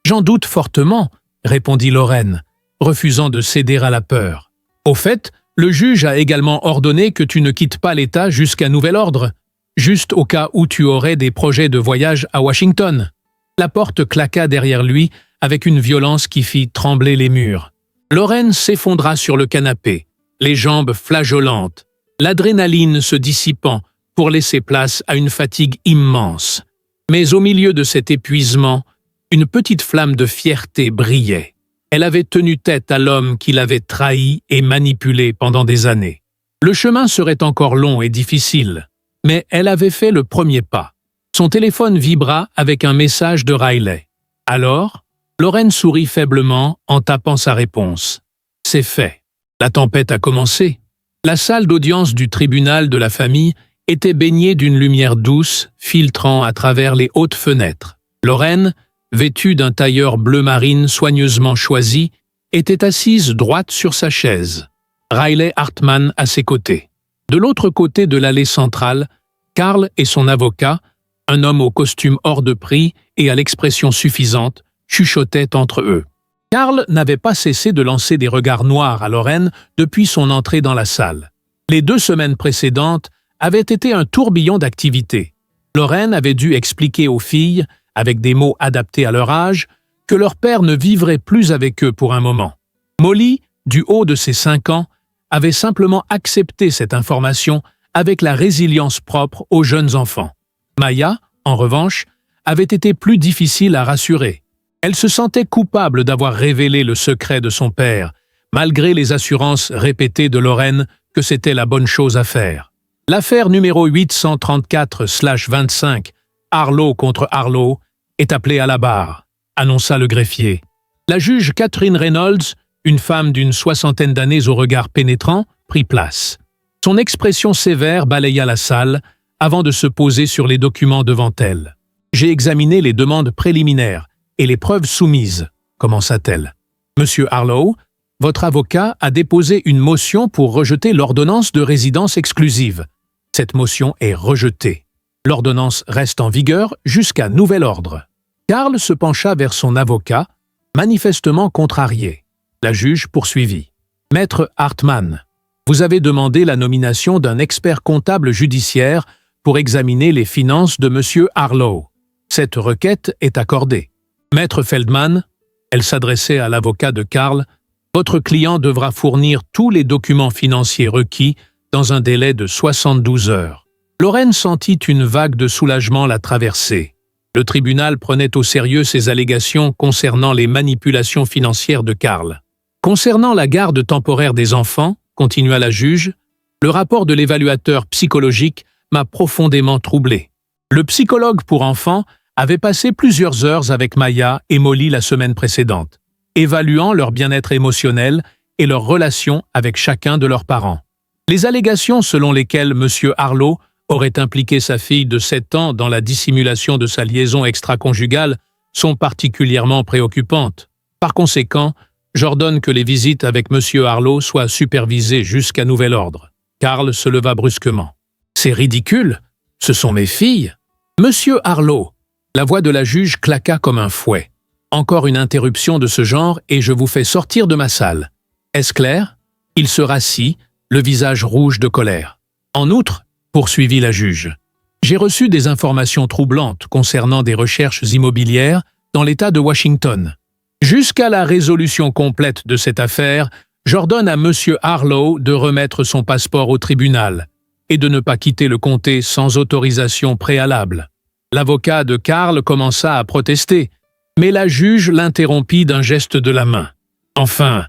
J'en doute fortement », répondit Lorraine, refusant de céder à la peur. « Au fait, le juge a également ordonné que tu ne quittes pas l'État jusqu'à nouvel ordre, juste au cas où tu aurais des projets de voyage à Washington. » La porte claqua derrière lui avec une violence qui fit trembler les murs. Lorraine s'effondra sur le canapé, les jambes flageolantes, l'adrénaline se dissipant pour laisser place à une fatigue immense. Mais au milieu de cet épuisement, une petite flamme de fierté brillait. Elle avait tenu tête à l'homme qui l'avait trahi et manipulé pendant des années. Le chemin serait encore long et difficile, mais elle avait fait le premier pas. Son téléphone vibra avec un message de Riley. Alors, Lorraine sourit faiblement en tapant sa réponse. C'est fait. La tempête a commencé. La salle d'audience du tribunal de la famille était baignée d'une lumière douce filtrant à travers les hautes fenêtres. Lorraine, vêtue d'un tailleur bleu marine soigneusement choisi, était assise droite sur sa chaise. Riley Hartman à ses côtés. De l'autre côté de l'allée centrale, Karl et son avocat, un homme au costume hors de prix et à l'expression suffisante, chuchotaient entre eux. Karl n'avait pas cessé de lancer des regards noirs à Lorraine depuis son entrée dans la salle. Les 2 semaines précédentes avaient été un tourbillon d'activités. Lorraine avait dû expliquer aux filles, avec des mots adaptés à leur âge, que leur père ne vivrait plus avec eux pour un moment. Molly, du haut de ses 5 ans, avait simplement accepté cette information avec la résilience propre aux jeunes enfants. Maya, en revanche, avait été plus difficile à rassurer. Elle se sentait coupable d'avoir révélé le secret de son père, malgré les assurances répétées de Lorraine que c'était la bonne chose à faire. L'affaire numéro 834/25, Harlow contre Harlow, est appelée à la barre, annonça le greffier. La juge Catherine Reynolds, une femme d'une 60aine d'années au regard pénétrant, prit place. Son expression sévère balaya la salle avant de se poser sur les documents devant elle. « J'ai examiné les demandes préliminaires et les preuves soumises, » commença-t-elle. « Monsieur Harlow, votre avocat a déposé une motion pour rejeter l'ordonnance de résidence exclusive. Cette motion est rejetée. L'ordonnance reste en vigueur jusqu'à nouvel ordre. » Karl se pencha vers son avocat, manifestement contrarié. La juge poursuivit. « Maître Hartman, vous avez demandé la nomination d'un expert comptable judiciaire pour examiner les finances de Monsieur Harlow. Cette requête est accordée. Maître Feldman, elle s'adressait à l'avocat de Karl, votre client devra fournir tous les documents financiers requis dans un délai de 72 heures. » Lorraine sentit une vague de soulagement la traverser. Le tribunal prenait au sérieux ses allégations concernant les manipulations financières de Karl. Concernant la garde temporaire des enfants, continua la juge, le rapport de l'évaluateur psychologique m'a profondément troublé. Le psychologue pour enfants avait passé plusieurs heures avec Maya et Molly la semaine précédente, évaluant leur bien-être émotionnel et leur relation avec chacun de leurs parents. Les allégations selon lesquelles M. Harlow aurait impliqué sa fille de 7 ans dans la dissimulation de sa liaison extra-conjugale sont particulièrement préoccupantes. Par conséquent, j'ordonne que les visites avec M. Harlow soient supervisées jusqu'à nouvel ordre. Karl se leva brusquement. « C'est ridicule, ce sont mes filles. »« Monsieur Harlow !» La voix de la juge claqua comme un fouet. « Encore une interruption de ce genre et je vous fais sortir de ma salle. Est-ce clair ?» Il se rassit, le visage rouge de colère. « En outre, » poursuivit la juge, « j'ai reçu des informations troublantes concernant des recherches immobilières dans l'État de Washington. Jusqu'à la résolution complète de cette affaire, j'ordonne à M. Harlow de remettre son passeport au tribunal et de ne pas quitter le comté sans autorisation préalable. » L'avocat de Karl commença à protester, mais la juge l'interrompit d'un geste de la main. « Enfin,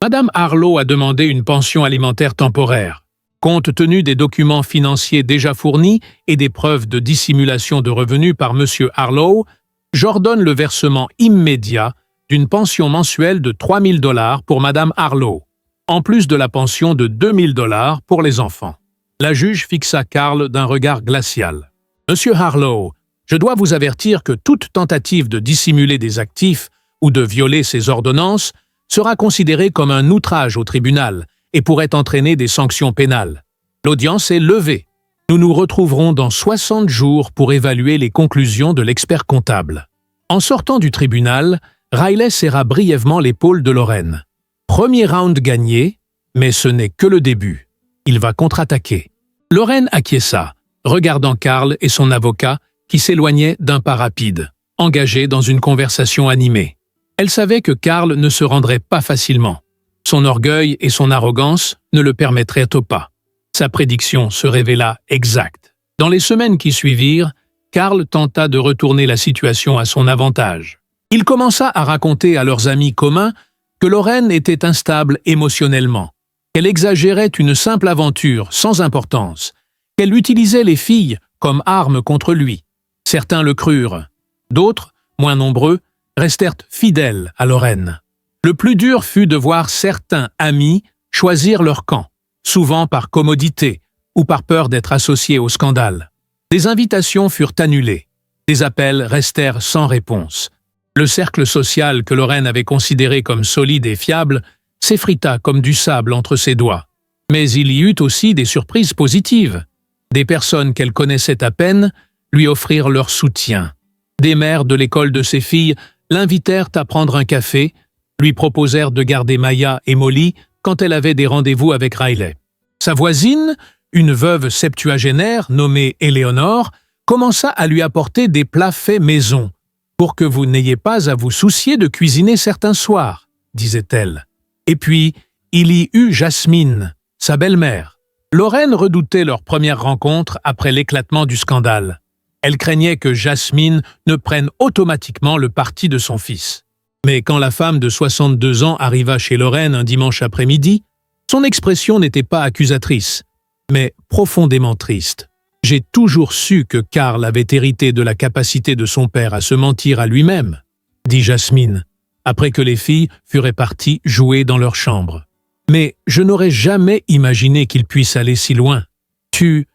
Madame Harlow a demandé une pension alimentaire temporaire. Compte tenu des documents financiers déjà fournis et des preuves de dissimulation de revenus par M. Harlow, j'ordonne le versement immédiat d'une pension mensuelle de 3 000 $ pour Madame Harlow, en plus de la pension de 2 000 $ pour les enfants. La juge fixa Carl d'un regard glacial. « Monsieur Harlow, je dois vous avertir que toute tentative de dissimuler des actifs ou de violer ces ordonnances sera considérée comme un outrage au tribunal et pourrait entraîner des sanctions pénales. L'audience est levée. Nous nous retrouverons dans 60 jours pour évaluer les conclusions de l'expert comptable. » En sortant du tribunal, Riley serra brièvement l'épaule de Lorraine. Premier round gagné, mais ce n'est que le début. Il va contre-attaquer. Lorraine acquiesça, regardant Carl et son avocat qui s'éloignaient d'un pas rapide, engagés dans une conversation animée. Elle savait que Carl ne se rendrait pas facilement. Son orgueil et son arrogance ne le permettraient pas. Sa prédiction se révéla exacte. Dans les semaines qui suivirent, Carl tenta de retourner la situation à son avantage. Il commença à raconter à leurs amis communs que Lorraine était instable émotionnellement, qu'elle exagérait une simple aventure sans importance, qu'elle utilisait les filles comme arme contre lui. Certains le crurent. D'autres, moins nombreux, restèrent fidèles à Lorraine. Le plus dur fut de voir certains amis choisir leur camp, souvent par commodité ou par peur d'être associés au scandale. Des invitations furent annulées. Des appels restèrent sans réponse. Le cercle social que Lorraine avait considéré comme solide et fiable s'effrita comme du sable entre ses doigts. Mais il y eut aussi des surprises positives. Des personnes qu'elle connaissait à peine lui offrirent leur soutien. Des mères de l'école de ses filles l'invitèrent à prendre un café, lui proposèrent de garder Maya et Molly quand elle avait des rendez-vous avec Riley. Sa voisine, une veuve septuagénaire nommée Éléonore, commença à lui apporter des plats faits maison, pour que vous n'ayez pas à vous soucier de cuisiner certains soirs, disait-elle. Et puis, il y eut Jasmine, sa belle-mère. Lorraine redoutait leur première rencontre après l'éclatement du scandale. Elle craignait que Jasmine ne prenne automatiquement le parti de son fils. Mais quand la femme de 62 ans arriva chez Lorraine un dimanche après-midi, son expression n'était pas accusatrice, mais profondément triste. « J'ai toujours su que Carl avait hérité de la capacité de son père à se mentir à lui-même, » dit Jasmine, après que les filles furent réparties jouer dans leur chambre. « Mais je n'aurais jamais imaginé qu'il puisse aller si loin. »« Tu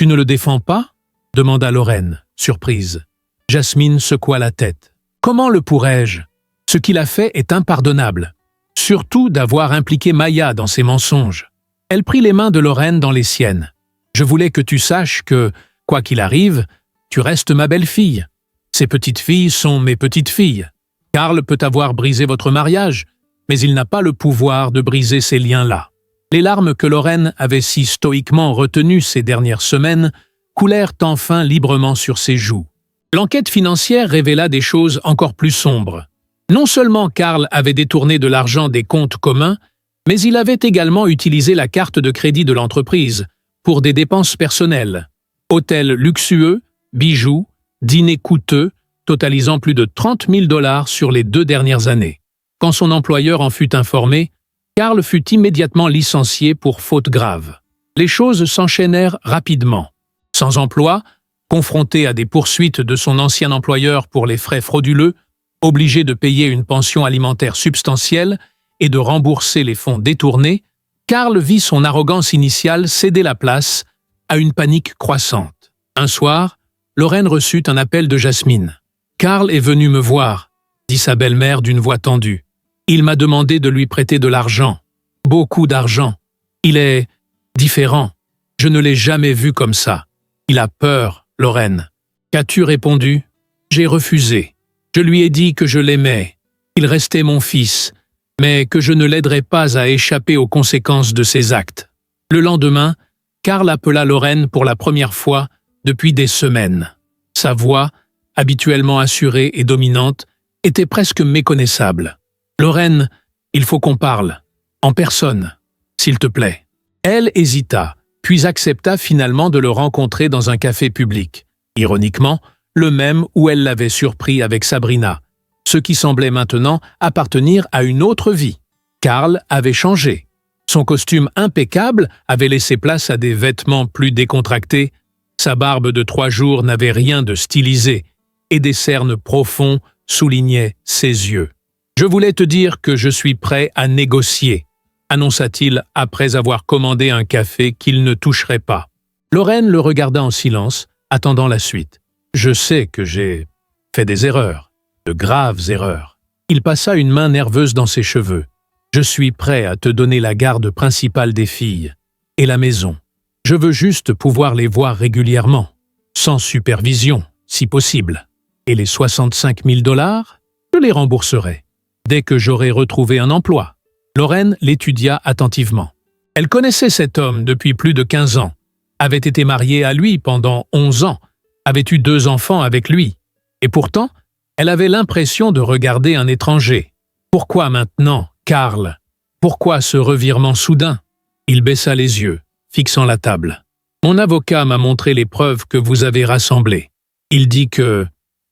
ne le défends pas ?» demanda Lorraine, surprise. Jasmine secoua la tête. « Comment le pourrais-je? Ce qu'il a fait est impardonnable. Surtout d'avoir impliqué Maya dans ses mensonges. » Elle prit les mains de Lorraine dans les siennes. « Je voulais que tu saches que, quoi qu'il arrive, tu restes ma belle-fille. Ces petites filles sont mes petites filles. Carl peut avoir brisé votre mariage, mais il n'a pas le pouvoir de briser ces liens-là. » Les larmes que Lorraine avait si stoïquement retenues ces dernières semaines coulèrent enfin librement sur ses joues. L'enquête financière révéla des choses encore plus sombres. Non seulement Carl avait détourné de l'argent des comptes communs, mais il avait également utilisé la carte de crédit de l'entreprise pour des dépenses personnelles. Hôtels luxueux, bijoux, dîners coûteux, totalisant plus de 30 000 $ sur les 2 dernières années. Quand son employeur en fut informé, Carl fut immédiatement licencié pour faute grave. Les choses s'enchaînèrent rapidement. Sans emploi, confronté à des poursuites de son ancien employeur pour les frais frauduleux, obligé de payer une pension alimentaire substantielle et de rembourser les fonds détournés, Carl vit son arrogance initiale céder la place à une panique croissante. Un soir, Lorraine reçut un appel de Jasmine. « Carl est venu me voir », dit sa belle-mère d'une voix tendue. « Il m'a demandé de lui prêter de l'argent. Beaucoup d'argent. Il est différent. Je ne l'ai jamais vu comme ça. Il a peur, Lorraine. » Qu'as-tu répondu? J'ai refusé. Je lui ai dit que je l'aimais. Il restait mon fils, mais que je ne l'aiderais pas à échapper aux conséquences de ses actes. Le lendemain, Carl appela Lorraine pour la première fois depuis des semaines. Sa voix, habituellement assurée et dominante, était presque méconnaissable. « Lorraine, il faut qu'on parle. En personne, s'il te plaît. » Elle hésita, puis accepta finalement de le rencontrer dans un café public. Ironiquement, le même où elle l'avait surpris avec Sabrina, ce qui semblait maintenant appartenir à une autre vie. Carl avait changé. Son costume impeccable avait laissé place à des vêtements plus décontractés, sa barbe de 3 jours n'avait rien de stylisé, et des cernes profonds soulignaient ses yeux. Je voulais te dire que je suis prêt à négocier, annonça-t-il après avoir commandé un café qu'il ne toucherait pas. Lorraine le regarda en silence, attendant la suite. Je sais que j'ai fait des erreurs, de graves erreurs. Il passa une main nerveuse dans ses cheveux. Je suis prêt à te donner la garde principale des filles et la maison. Je veux juste pouvoir les voir régulièrement, sans supervision, si possible. Et les 65 000 $, je les rembourserai, dès que j'aurai retrouvé un emploi. Lorraine l'étudia attentivement. Elle connaissait cet homme depuis plus de 15 ans, avait été mariée à lui pendant 11 ans, avait eu 2 enfants avec lui. Et pourtant, elle avait l'impression de regarder un étranger. Pourquoi maintenant, Karl? Pourquoi ce revirement soudain? Il baissa les yeux, fixant la table. Mon avocat m'a montré les preuves que vous avez rassemblées. Il dit que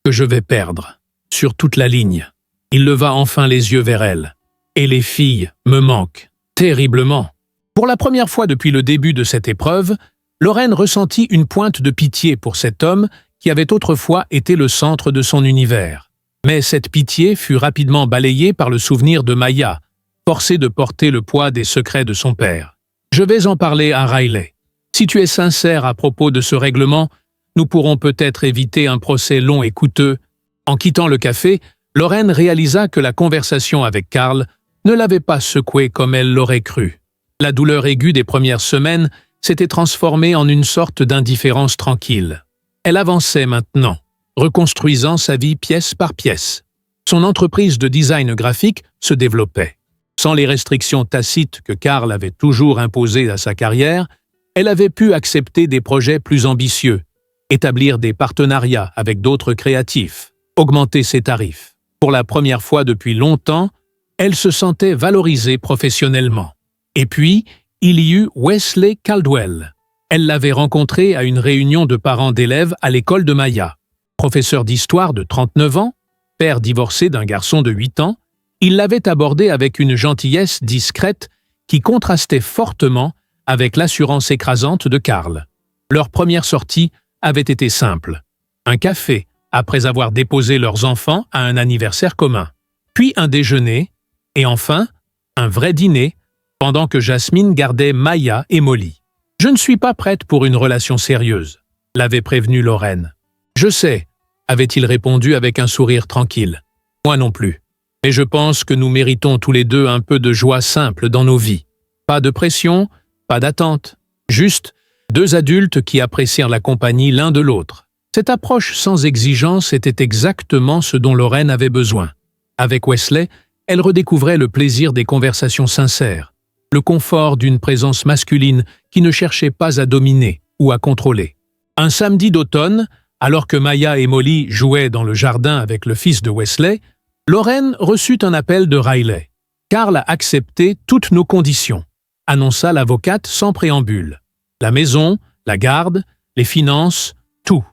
je vais perdre, sur toute la ligne. Il leva enfin les yeux vers elle. Et les filles me manquent, terriblement. Pour la première fois depuis le début de cette épreuve, Lorraine ressentit une pointe de pitié pour cet homme qui avait autrefois été le centre de son univers. Mais cette pitié fut rapidement balayée par le souvenir de Maya, forcée de porter le poids des secrets de son père. Je vais en parler à Riley. Si tu es sincère à propos de ce règlement, nous pourrons peut-être éviter un procès long et coûteux. En quittant le café, Lorraine réalisa que la conversation avec Karl ne l'avait pas secouée comme elle l'aurait cru. La douleur aiguë des premières semaines s'était transformée en une sorte d'indifférence tranquille. Elle avançait maintenant, reconstruisant sa vie pièce par pièce. Son entreprise de design graphique se développait. Sans les restrictions tacites que Karl avait toujours imposées à sa carrière, elle avait pu accepter des projets plus ambitieux, établir des partenariats avec d'autres créatifs, augmenter ses tarifs. Pour la première fois depuis longtemps, elle se sentait valorisée professionnellement. Et puis, il y eut Wesley Caldwell. Elle l'avait rencontré à une réunion de parents d'élèves à l'école de Maya. Professeur d'histoire de 39 ans, père divorcé d'un garçon de 8 ans, il l'avait abordé avec une gentillesse discrète qui contrastait fortement avec l'assurance écrasante de Karl. Leur première sortie avait été simple. Un café, après avoir déposé leurs enfants à un anniversaire commun. Puis un déjeuner, et enfin, un vrai dîner, pendant que Jasmine gardait Maya et Molly. « Je ne suis pas prête pour une relation sérieuse », l'avait prévenu Lorraine. « Je sais », avait-il répondu avec un sourire tranquille. « Moi non plus. Mais je pense que nous méritons tous les deux un peu de joie simple dans nos vies. Pas de pression, pas d'attente. Juste 2 adultes qui apprécièrent la compagnie l'un de l'autre. » Cette approche sans exigence était exactement ce dont Lorraine avait besoin. Avec Wesley, elle redécouvrait le plaisir des conversations sincères, le confort d'une présence masculine qui ne cherchait pas à dominer ou à contrôler. Un samedi d'automne, alors que Maya et Molly jouaient dans le jardin avec le fils de Wesley, Lorraine reçut un appel de Riley. « Karl a accepté toutes nos conditions », annonça l'avocate sans préambule. La maison, la garde, les finances, tout.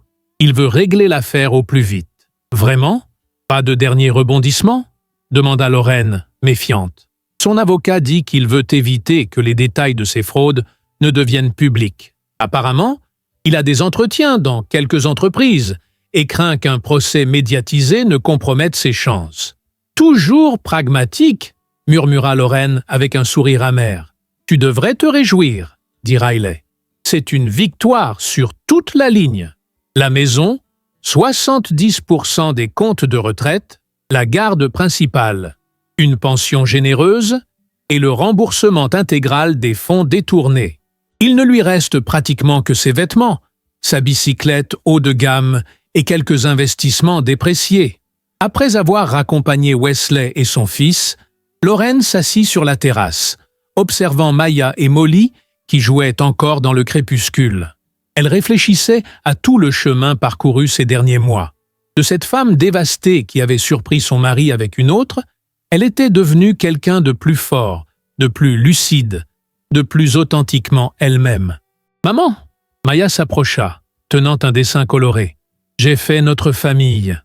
Il veut régler l'affaire au plus vite. « Vraiment? Pas de dernier rebondissement ?» demanda Lorraine, méfiante. Son avocat dit qu'il veut éviter que les détails de ces fraudes ne deviennent publics. Apparemment, il a des entretiens dans quelques entreprises et craint qu'un procès médiatisé ne compromette ses chances. « Toujours pragmatique », murmura Lorraine avec un sourire amer. « Tu devrais te réjouir », dit Riley. « C'est une victoire sur toute la ligne. La maison, 70% des comptes de retraite, la garde principale, une pension généreuse et le remboursement intégral des fonds détournés. Il ne lui reste pratiquement que ses vêtements, sa bicyclette haut de gamme et quelques investissements dépréciés. Après avoir raccompagné Wesley et son fils, Lorraine s'assit sur la terrasse, observant Maya et Molly qui jouaient encore dans le crépuscule. Elle réfléchissait à tout le chemin parcouru ces derniers mois. De cette femme dévastée qui avait surpris son mari avec une autre, elle était devenue quelqu'un de plus fort, de plus lucide, de plus authentiquement elle-même. « Maman !» Maya s'approcha, tenant un dessin coloré. « J'ai fait notre famille. »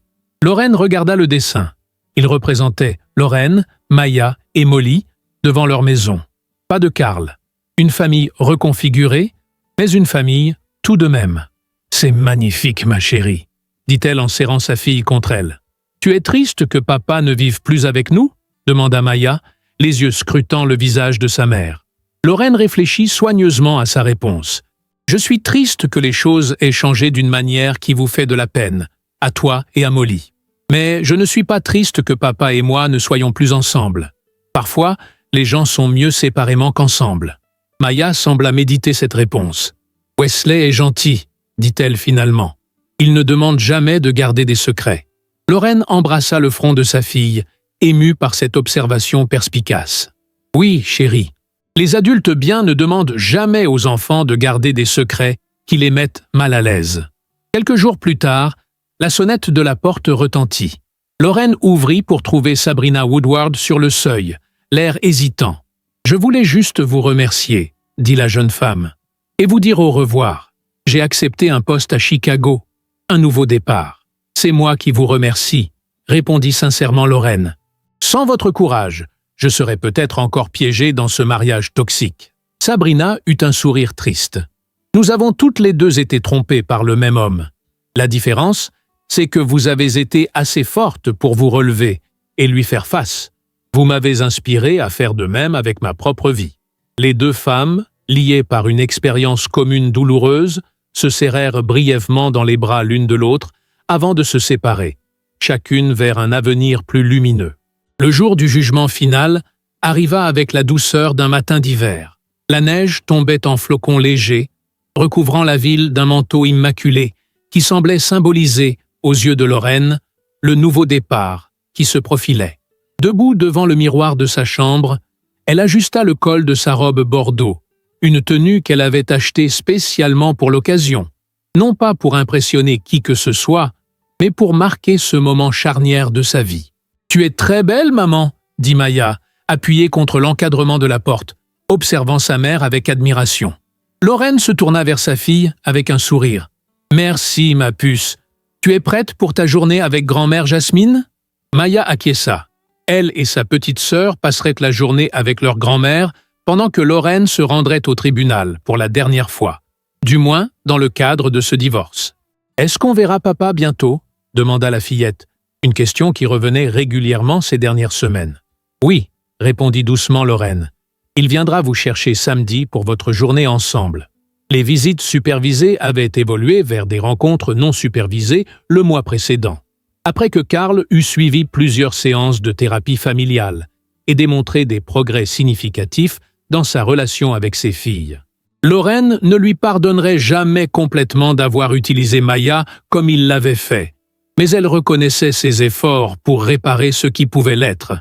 Lorraine regarda le dessin. Il représentait Lorraine, Maya et Molly devant leur maison. Pas de Karl. Une famille reconfigurée, mais une famille tout de même. « C'est magnifique, ma chérie, » dit-elle en serrant sa fille contre elle. « Tu es triste que papa ne vive plus avec nous ?» demanda Maya, les yeux scrutant le visage de sa mère. Lorraine réfléchit soigneusement à sa réponse. « Je suis triste que les choses aient changé d'une manière qui vous fait de la peine, à toi et à Molly. Mais je ne suis pas triste que papa et moi ne soyons plus ensemble. Parfois, les gens sont mieux séparément qu'ensemble. » Maya sembla méditer cette réponse. « Wesley est gentil, » dit-elle finalement. « Il ne demande jamais de garder des secrets. » Lorraine embrassa le front de sa fille, émue par cette observation perspicace. « Oui, chérie, les adultes bien ne demandent jamais aux enfants de garder des secrets qui les mettent mal à l'aise. » Quelques jours plus tard, la sonnette de la porte retentit. Lorraine ouvrit pour trouver Sabrina Woodward sur le seuil, l'air hésitant. « Je voulais juste vous remercier, » dit la jeune femme, « et vous dire au revoir. J'ai accepté un poste à Chicago, un nouveau départ. C'est moi qui vous remercie, » répondit sincèrement Lorraine. « Sans votre courage, je serais peut-être encore piégée dans ce mariage toxique. » Sabrina eut un sourire triste. « Nous avons toutes les deux été trompées par le même homme. La différence, c'est que vous avez été assez forte pour vous relever et lui faire face. Vous m'avez inspiré à faire de même avec ma propre vie. » Les deux femmes, liées par une expérience commune douloureuse, se serrèrent brièvement dans les bras l'une de l'autre avant de se séparer, chacune vers un avenir plus lumineux. Le jour du jugement final arriva avec la douceur d'un matin d'hiver. La neige tombait en flocons légers, recouvrant la ville d'un manteau immaculé qui semblait symboliser, aux yeux de Lorraine, le nouveau départ qui se profilait. Debout devant le miroir de sa chambre, elle ajusta le col de sa robe bordeaux, une tenue qu'elle avait achetée spécialement pour l'occasion, non pas pour impressionner qui que ce soit, mais pour marquer ce moment charnière de sa vie. « Tu es très belle, maman !» dit Maya, appuyée contre l'encadrement de la porte, observant sa mère avec admiration. Lorraine se tourna vers sa fille avec un sourire. « Merci, ma puce. Tu es prête pour ta journée avec grand-mère Jasmine ?» Maya acquiesça. Elle et sa petite sœur passeraient la journée avec leur grand-mère pendant que Lorraine se rendrait au tribunal pour la dernière fois, du moins dans le cadre de ce divorce. « Est-ce qu'on verra papa bientôt ?» demanda la fillette, une question qui revenait régulièrement ces dernières semaines. « Oui », répondit doucement Lorraine. « Il viendra vous chercher samedi pour votre journée ensemble. » Les visites supervisées avaient évolué vers des rencontres non supervisées le mois précédent, après que Carl eut suivi plusieurs séances de thérapie familiale et démontré des progrès significatifs dans sa relation avec ses filles. Lorraine ne lui pardonnerait jamais complètement d'avoir utilisé Maya comme il l'avait fait, mais elle reconnaissait ses efforts pour réparer ce qui pouvait l'être.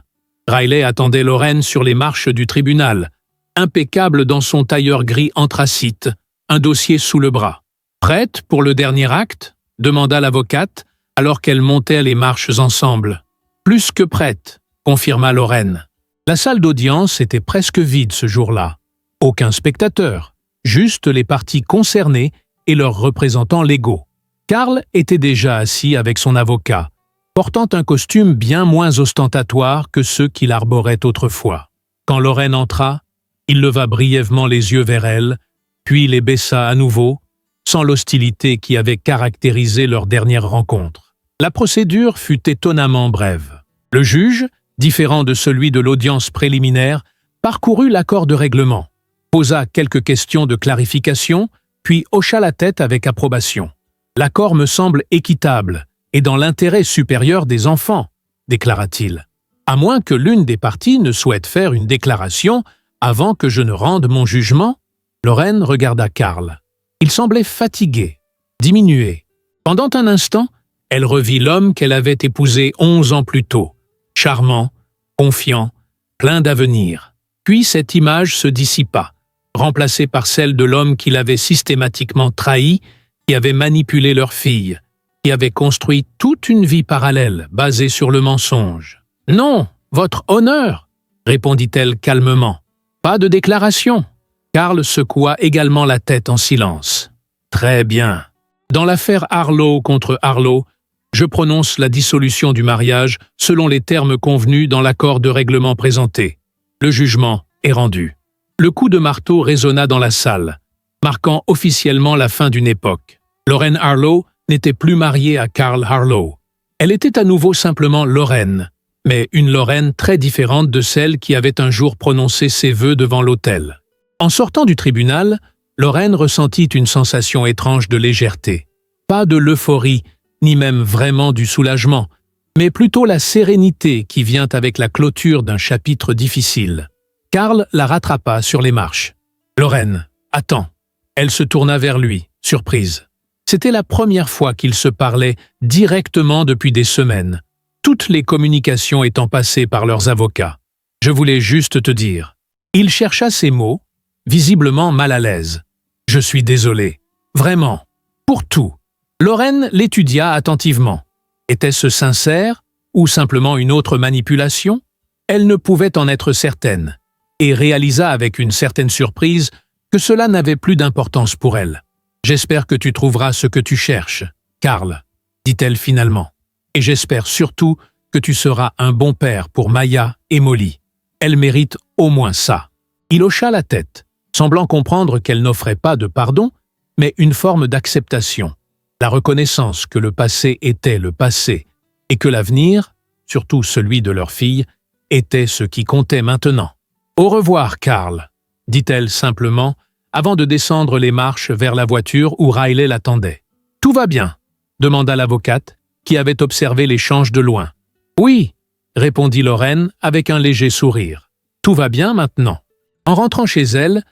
Riley attendait Lorraine sur les marches du tribunal, impeccable dans son tailleur gris anthracite, un dossier sous le bras. « Prête pour le dernier acte ?» demanda l'avocate, alors qu'elles montaient les marches ensemble. « Plus que prête », confirma Lorraine. La salle d'audience était presque vide ce jour-là. Aucun spectateur, juste les parties concernées et leurs représentants légaux. Carl était déjà assis avec son avocat, portant un costume bien moins ostentatoire que ceux qu'il arborait autrefois. Quand Lorraine entra, il leva brièvement les yeux vers elle, puis les baissa à nouveau, sans l'hostilité qui avait caractérisé leur dernière rencontre. La procédure fut étonnamment brève. Le juge, différent de celui de l'audience préliminaire, parcourut l'accord de règlement, posa quelques questions de clarification, puis hocha la tête avec approbation. « L'accord me semble équitable et dans l'intérêt supérieur des enfants, » déclara-t-il, « à moins que l'une des parties ne souhaite faire une déclaration avant que je ne rende mon jugement. » Lorraine regarda Carl. Il semblait fatigué, diminué. Pendant un instant, elle revit l'homme qu'elle avait épousé 11 ans plus tôt, charmant, confiant, plein d'avenir. Puis cette image se dissipa, remplacée par celle de l'homme qui l'avait systématiquement trahi, qui avait manipulé leur fille, qui avait construit toute une vie parallèle basée sur le mensonge. « Non, votre honneur !» répondit-elle calmement. « Pas de déclaration !» Carl secoua également la tête en silence. « Très bien. Dans l'affaire Harlow contre Harlow, je prononce la dissolution du mariage selon les termes convenus dans l'accord de règlement présenté. Le jugement est rendu. » Le coup de marteau résonna dans la salle, marquant officiellement la fin d'une époque. Lorraine Harlow n'était plus mariée à Carl Harlow. Elle était à nouveau simplement Lorraine, mais une Lorraine très différente de celle qui avait un jour prononcé ses vœux devant l'autel. En sortant du tribunal, Lorraine ressentit une sensation étrange de légèreté. Pas de l'euphorie, ni même vraiment du soulagement, mais plutôt la sérénité qui vient avec la clôture d'un chapitre difficile. Karl la rattrapa sur les marches. « Lorraine, attends !» Elle se tourna vers lui, surprise. C'était la première fois qu'ils se parlaient directement depuis des semaines, toutes les communications étant passées par leurs avocats. « Je voulais juste te dire. » Il chercha ses mots, visiblement mal à l'aise. « Je suis désolé. Vraiment. Pour tout. » Lorraine l'étudia attentivement. Était-ce sincère ou simplement une autre manipulation? Elle ne pouvait en être certaine, et réalisa avec une certaine surprise que cela n'avait plus d'importance pour elle. « J'espère que tu trouveras ce que tu cherches, Karl, » dit-elle finalement. « Et j'espère surtout que tu seras un bon père pour Maya et Molly. Elles méritent au moins ça. » Il hocha la tête, semblant comprendre qu'elle n'offrait pas de pardon, mais une forme d'acceptation. La reconnaissance que le passé était le passé et que l'avenir, surtout celui de leur fille, était ce qui comptait maintenant. « Au revoir, Karl, » dit-elle simplement, avant de descendre les marches vers la voiture où Riley l'attendait. « Tout va bien ?» demanda l'avocate, qui avait observé l'échange de loin. « Oui » répondit Lorraine avec un léger sourire. « Tout va bien maintenant. » En rentrant chez elle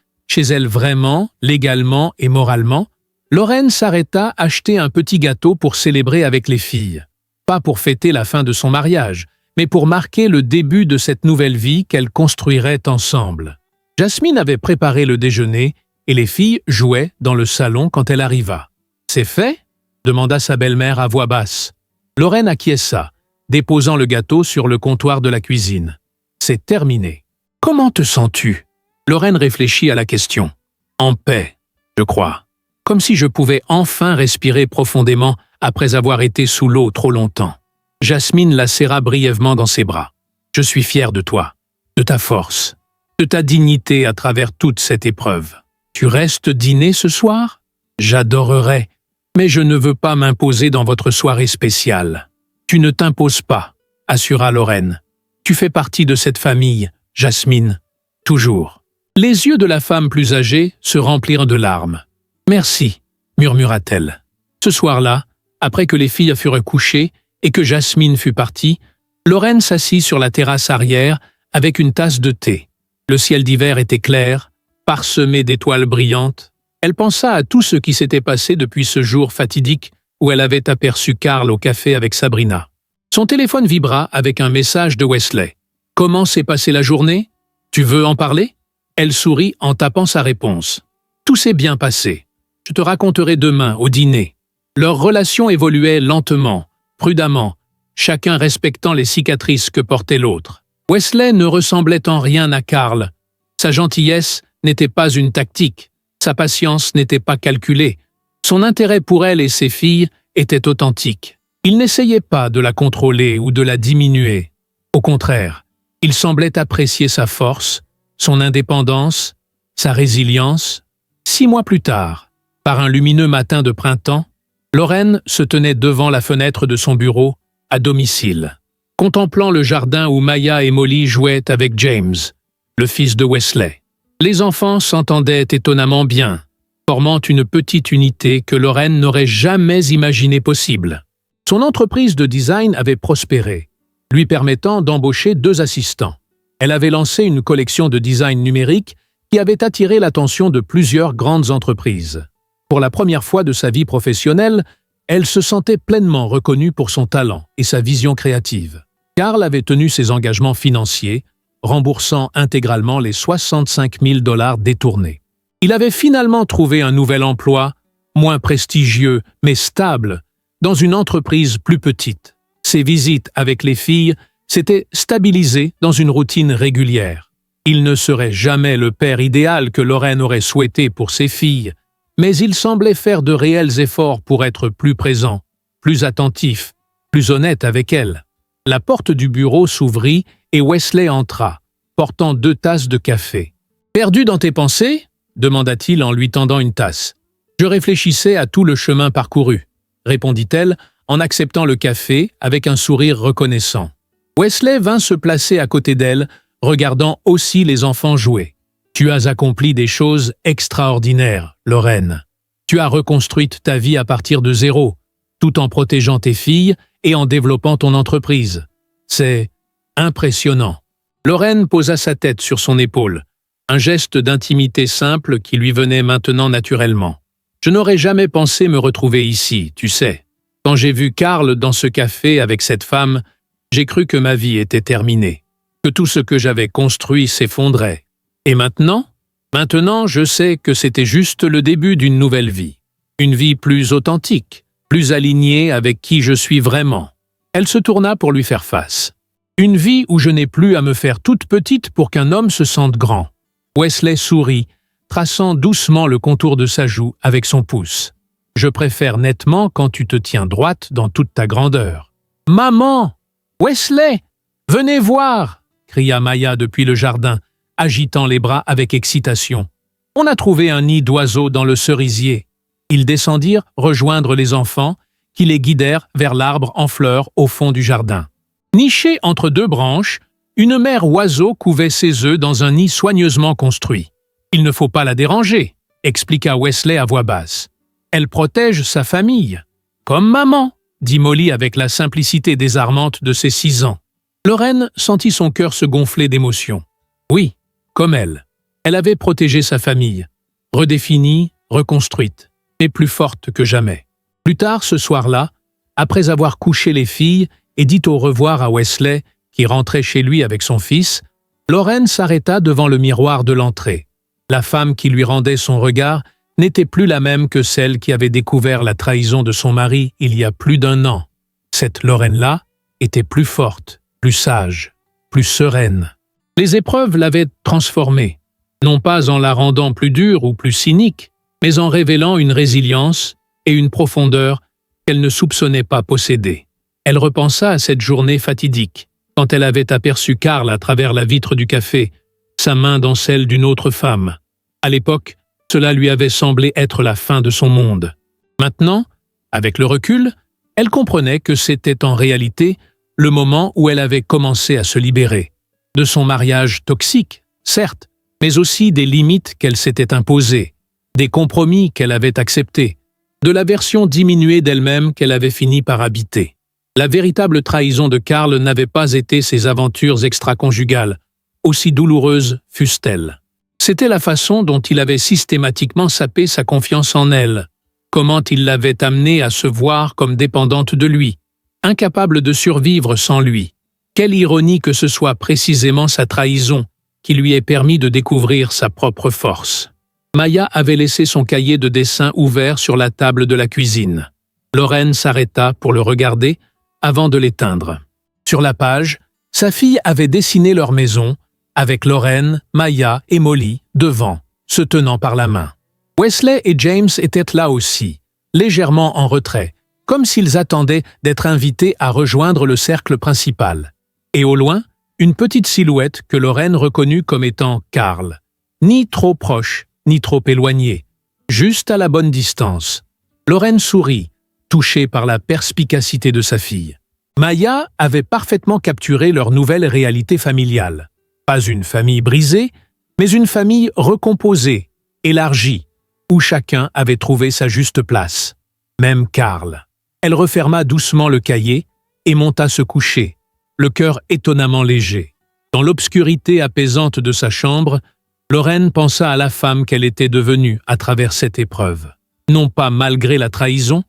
vraiment, légalement et moralement, Lorraine s'arrêta acheter un petit gâteau pour célébrer avec les filles. Pas pour fêter la fin de son mariage, mais pour marquer le début de cette nouvelle vie qu'elles construiraient ensemble. Jasmine avait préparé le déjeuner et les filles jouaient dans le salon quand elle arriva. « C'est fait ?» demanda sa belle-mère à voix basse. Lorraine acquiesça, déposant le gâteau sur le comptoir de la cuisine. « C'est terminé. Comment te sens-tu » Lorraine réfléchit à la question. « En paix, je crois. Comme si je pouvais enfin respirer profondément après avoir été sous l'eau trop longtemps. » Jasmine la serra brièvement dans ses bras. « Je suis fière de toi, de ta force, de ta dignité à travers toute cette épreuve. Tu restes dîner ce soir? J'adorerais, mais je ne veux pas m'imposer dans votre soirée spéciale. »« Tu ne t'imposes pas, » assura Lorraine. « Tu fais partie de cette famille, Jasmine, toujours. » Les yeux de la femme plus âgée se remplirent de larmes. « Merci, » murmura-t-elle. Ce soir-là, après que les filles furent couchées et que Jasmine fut partie, Lorraine s'assit sur la terrasse arrière avec une tasse de thé. Le ciel d'hiver était clair, parsemé d'étoiles brillantes. Elle pensa à tout ce qui s'était passé depuis ce jour fatidique où elle avait aperçu Karl au café avec Sabrina. Son téléphone vibra avec un message de Wesley. « Comment s'est passée la journée? Tu veux en parler ?» Elle sourit en tapant sa réponse. « Tout s'est bien passé. Je te raconterai demain au dîner. » Leur relation évoluait lentement, prudemment, chacun respectant les cicatrices que portait l'autre. Wesley ne ressemblait en rien à Karl. Sa gentillesse n'était pas une tactique, sa patience n'était pas calculée, son intérêt pour elle et ses filles était authentique. Il n'essayait pas de la contrôler ou de la diminuer. Au contraire, il semblait apprécier sa force, son indépendance, sa résilience. 6 mois plus tard, par un lumineux matin de printemps, Lorraine se tenait devant la fenêtre de son bureau, à domicile, contemplant le jardin où Maya et Molly jouaient avec James, le fils de Wesley. Les enfants s'entendaient étonnamment bien, formant une petite unité que Lorraine n'aurait jamais imaginé possible. Son entreprise de design avait prospéré, lui permettant d'embaucher 2 assistants. Elle avait lancé une collection de design numérique qui avait attiré l'attention de plusieurs grandes entreprises. Pour la première fois de sa vie professionnelle, elle se sentait pleinement reconnue pour son talent et sa vision créative. Karl avait tenu ses engagements financiers, remboursant intégralement les $65 000 détournés. Il avait finalement trouvé un nouvel emploi, moins prestigieux mais stable, dans une entreprise plus petite. Ses visites avec les filles s'étaient stabilisées dans une routine régulière. Il ne serait jamais le père idéal que Lorraine aurait souhaité pour ses filles, mais il semblait faire de réels efforts pour être plus présent, plus attentif, plus honnête avec elle. La porte du bureau s'ouvrit et Wesley entra, portant 2 tasses de café. « Perdu dans tes pensées ?» demanda-t-il en lui tendant une tasse. « Je réfléchissais à tout le chemin parcouru, » répondit-elle en acceptant le café avec un sourire reconnaissant. Wesley vint se placer à côté d'elle, regardant aussi les enfants jouer. « Tu as accompli des choses extraordinaires, Lorraine. Tu as reconstruit ta vie à partir de zéro, tout en protégeant tes filles et en développant ton entreprise. C'est impressionnant. » Lorraine posa sa tête sur son épaule, un geste d'intimité simple qui lui venait maintenant naturellement. « Je n'aurais jamais pensé me retrouver ici, tu sais. Quand j'ai vu Karl dans ce café avec cette femme, j'ai cru que ma vie était terminée, que tout ce que j'avais construit s'effondrait. Et maintenant, je sais que c'était juste le début d'une nouvelle vie. Une vie plus authentique, plus alignée avec qui je suis vraiment. » Elle se tourna pour lui faire face. « Une vie où je n'ai plus à me faire toute petite pour qu'un homme se sente grand. » Wesley sourit, traçant doucement le contour de sa joue avec son pouce. « Je préfère nettement quand tu te tiens droite dans toute ta grandeur. »« Maman! Wesley! Venez voir !» cria Maya depuis le jardin, agitant les bras avec excitation. « On a trouvé un nid d'oiseaux dans le cerisier. » Ils descendirent rejoindre les enfants, qui les guidèrent vers l'arbre en fleurs au fond du jardin. Nichée entre deux branches, une mère oiseau couvait ses œufs dans un nid soigneusement construit. « Il ne faut pas la déranger, » expliqua Wesley à voix basse. « Elle protège sa famille. »« Comme maman, » dit Molly avec la simplicité désarmante de ses 6 ans. Lorraine sentit son cœur se gonfler d'émotion. Oui, comme elle. Elle avait protégé sa famille, redéfinie, reconstruite, mais plus forte que jamais. Plus tard ce soir-là, après avoir couché les filles et dit au revoir à Wesley, qui rentrait chez lui avec son fils, Lorraine s'arrêta devant le miroir de l'entrée. La femme qui lui rendait son regard n'était plus la même que celle qui avait découvert la trahison de son mari il y a plus d'1 an. Cette Lorraine-là était plus forte, plus sage, plus sereine. Les épreuves l'avaient transformée, non pas en la rendant plus dure ou plus cynique, mais en révélant une résilience et une profondeur qu'elle ne soupçonnait pas posséder. Elle repensa à cette journée fatidique, quand elle avait aperçu Karl à travers la vitre du café, sa main dans celle d'une autre femme. À l'époque, cela lui avait semblé être la fin de son monde. Maintenant, avec le recul, elle comprenait que c'était en réalité le moment où elle avait commencé à se libérer. De son mariage toxique, certes, mais aussi des limites qu'elle s'était imposées, des compromis qu'elle avait acceptés, de la version diminuée d'elle-même qu'elle avait fini par habiter. La véritable trahison de Karl n'avait pas été ses aventures extraconjugales, aussi douloureuses fussent-elles. C'était la façon dont il avait systématiquement sapé sa confiance en elle, comment il l'avait amenée à se voir comme dépendante de lui, incapable de survivre sans lui. Quelle ironie que ce soit précisément sa trahison qui lui ait permis de découvrir sa propre force. Maya avait laissé son cahier de dessin ouvert sur la table de la cuisine. Lorraine s'arrêta pour le regarder avant de l'éteindre. Sur la page, sa fille avait dessiné leur maison, avec Lorraine, Maya et Molly devant, se tenant par la main. Wesley et James étaient là aussi, légèrement en retrait, comme s'ils attendaient d'être invités à rejoindre le cercle principal. Et au loin, une petite silhouette que Lorraine reconnut comme étant Karl. Ni trop proche, ni trop éloigné, juste à la bonne distance. Lorraine sourit, touchée par la perspicacité de sa fille. Maya avait parfaitement capturé leur nouvelle réalité familiale. Pas une famille brisée, mais une famille recomposée, élargie, où chacun avait trouvé sa juste place. Même Karl. Elle referma doucement le cahier et monta se coucher, le cœur étonnamment léger. Dans l'obscurité apaisante de sa chambre, Lorraine pensa à la femme qu'elle était devenue à travers cette épreuve. Non pas malgré la trahison,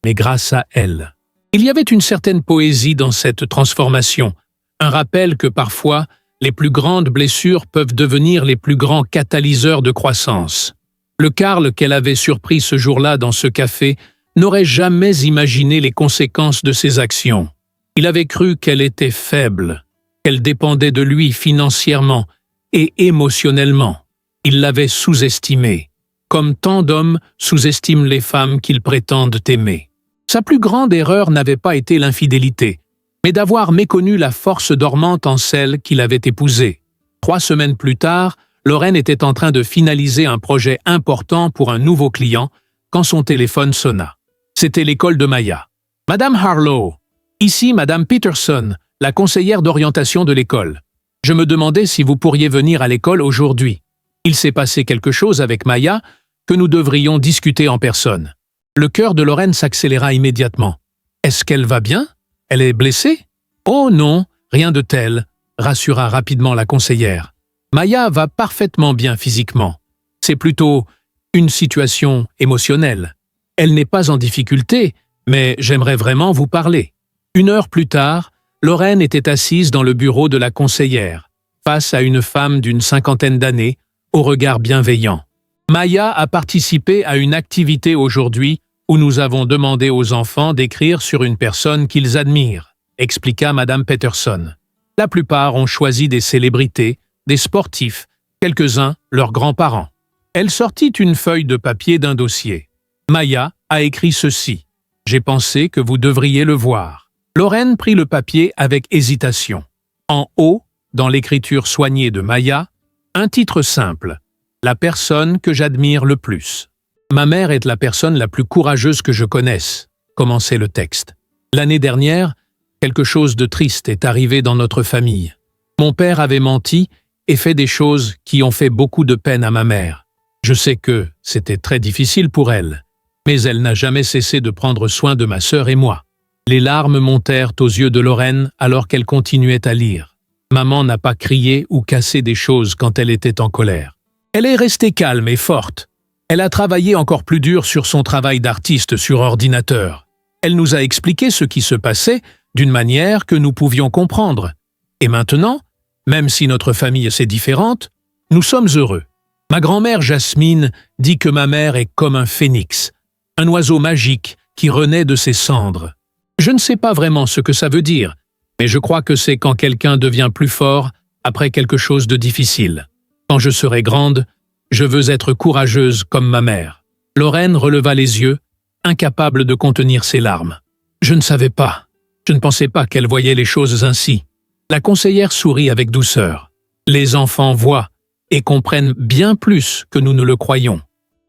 mais grâce à elle. Il y avait une certaine poésie dans cette transformation, un rappel que parfois, les plus grandes blessures peuvent devenir les plus grands catalyseurs de croissance. Le Karl qu'elle avait surpris ce jour-là dans ce café n'aurait jamais imaginé les conséquences de ses actions. Il avait cru qu'elle était faible, qu'elle dépendait de lui financièrement et émotionnellement. Il l'avait sous-estimée, comme tant d'hommes sous-estiment les femmes qu'ils prétendent aimer. Sa plus grande erreur n'avait pas été l'infidélité, mais d'avoir méconnu la force dormante en celle qu'il avait épousée. 3 semaines plus tard, Lorraine était en train de finaliser un projet important pour un nouveau client quand son téléphone sonna. C'était l'école de Maya. Madame Harlow, ici Madame Peterson, la conseillère d'orientation de l'école. Je me demandais si vous pourriez venir à l'école aujourd'hui. Il s'est passé quelque chose avec Maya que nous devrions discuter en personne. Le cœur de Lorraine s'accéléra immédiatement. Est-ce qu'elle va bien? Elle est blessée? Oh non, rien de tel, rassura rapidement la conseillère. Maya va parfaitement bien physiquement. C'est plutôt une situation émotionnelle. Elle n'est pas en difficulté, mais j'aimerais vraiment vous parler. 1 heure plus tard, Lorraine était assise dans le bureau de la conseillère, face à une femme d'une 50aine d'années, au regard bienveillant. Maya a participé à une activité aujourd'hui où nous avons demandé aux enfants d'écrire sur une personne qu'ils admirent, expliqua Madame Peterson. La plupart ont choisi des célébrités, des sportifs, quelques-uns leurs grands-parents. Elle sortit une feuille de papier d'un dossier. Maya a écrit ceci. « J'ai pensé que vous devriez le voir. » Lorraine prit le papier avec hésitation. En haut, dans l'écriture soignée de Maya, un titre simple. « La personne que j'admire le plus. » « Ma mère est la personne la plus courageuse que je connaisse, » commençait le texte. « L'année dernière, quelque chose de triste est arrivé dans notre famille. Mon père avait menti et fait des choses qui ont fait beaucoup de peine à ma mère. Je sais que c'était très difficile pour elle, mais elle n'a jamais cessé de prendre soin de ma sœur et moi. » Les larmes montèrent aux yeux de Lorraine alors qu'elle continuait à lire. Maman n'a pas crié ou cassé des choses quand elle était en colère. Elle est restée calme et forte. Elle a travaillé encore plus dur sur son travail d'artiste sur ordinateur. Elle nous a expliqué ce qui se passait d'une manière que nous pouvions comprendre. Et maintenant, même si notre famille est différente, nous sommes heureux. Ma grand-mère Jasmine dit que ma mère est comme un phénix, un oiseau magique qui renaît de ses cendres. Je ne sais pas vraiment ce que ça veut dire, mais je crois que c'est quand quelqu'un devient plus fort après quelque chose de difficile. Quand je serai grande, je veux être courageuse comme ma mère. Lorraine releva les yeux, incapable de contenir ses larmes. Je ne savais pas. Je ne pensais pas qu'elle voyait les choses ainsi. La conseillère sourit avec douceur. Les enfants voient et comprennent bien plus que nous ne le croyons.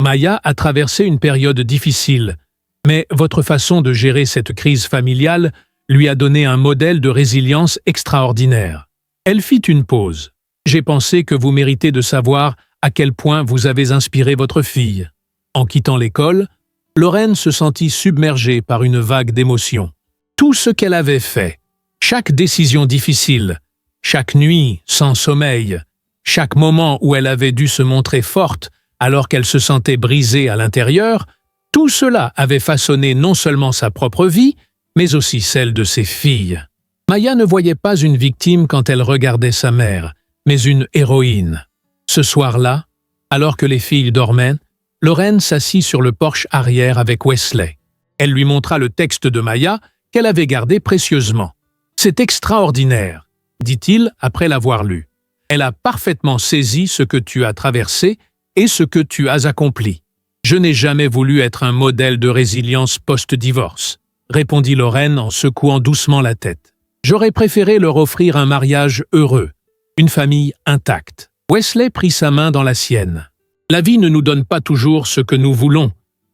Maya a traversé une période difficile, mais votre façon de gérer cette crise familiale lui a donné un modèle de résilience extraordinaire. Elle fit une pause. J'ai pensé que vous méritez de savoir à quel point vous avez inspiré votre fille. En quittant l'école, Lorraine se sentit submergée par une vague d'émotions. Tout ce qu'elle avait fait, chaque décision difficile, chaque nuit sans sommeil, chaque moment où elle avait dû se montrer forte alors qu'elle se sentait brisée à l'intérieur, tout cela avait façonné non seulement sa propre vie, mais aussi celle de ses filles. Maya ne voyait pas une victime quand elle regardait sa mère, mais une héroïne. Ce soir-là, alors que les filles dormaient, Lorraine s'assit sur le porche arrière avec Wesley. Elle lui montra le texte de Maya qu'elle avait gardé précieusement. « C'est extraordinaire », dit-il après l'avoir lu. « Elle a parfaitement saisi ce que tu as traversé et ce que tu as accompli. Je n'ai jamais voulu être un modèle de résilience post-divorce, » répondit Lorraine en secouant doucement la tête. « J'aurais préféré leur offrir un mariage heureux, une famille intacte. » Wesley prit sa main dans la sienne. « La vie ne nous donne pas toujours ce que nous voulons,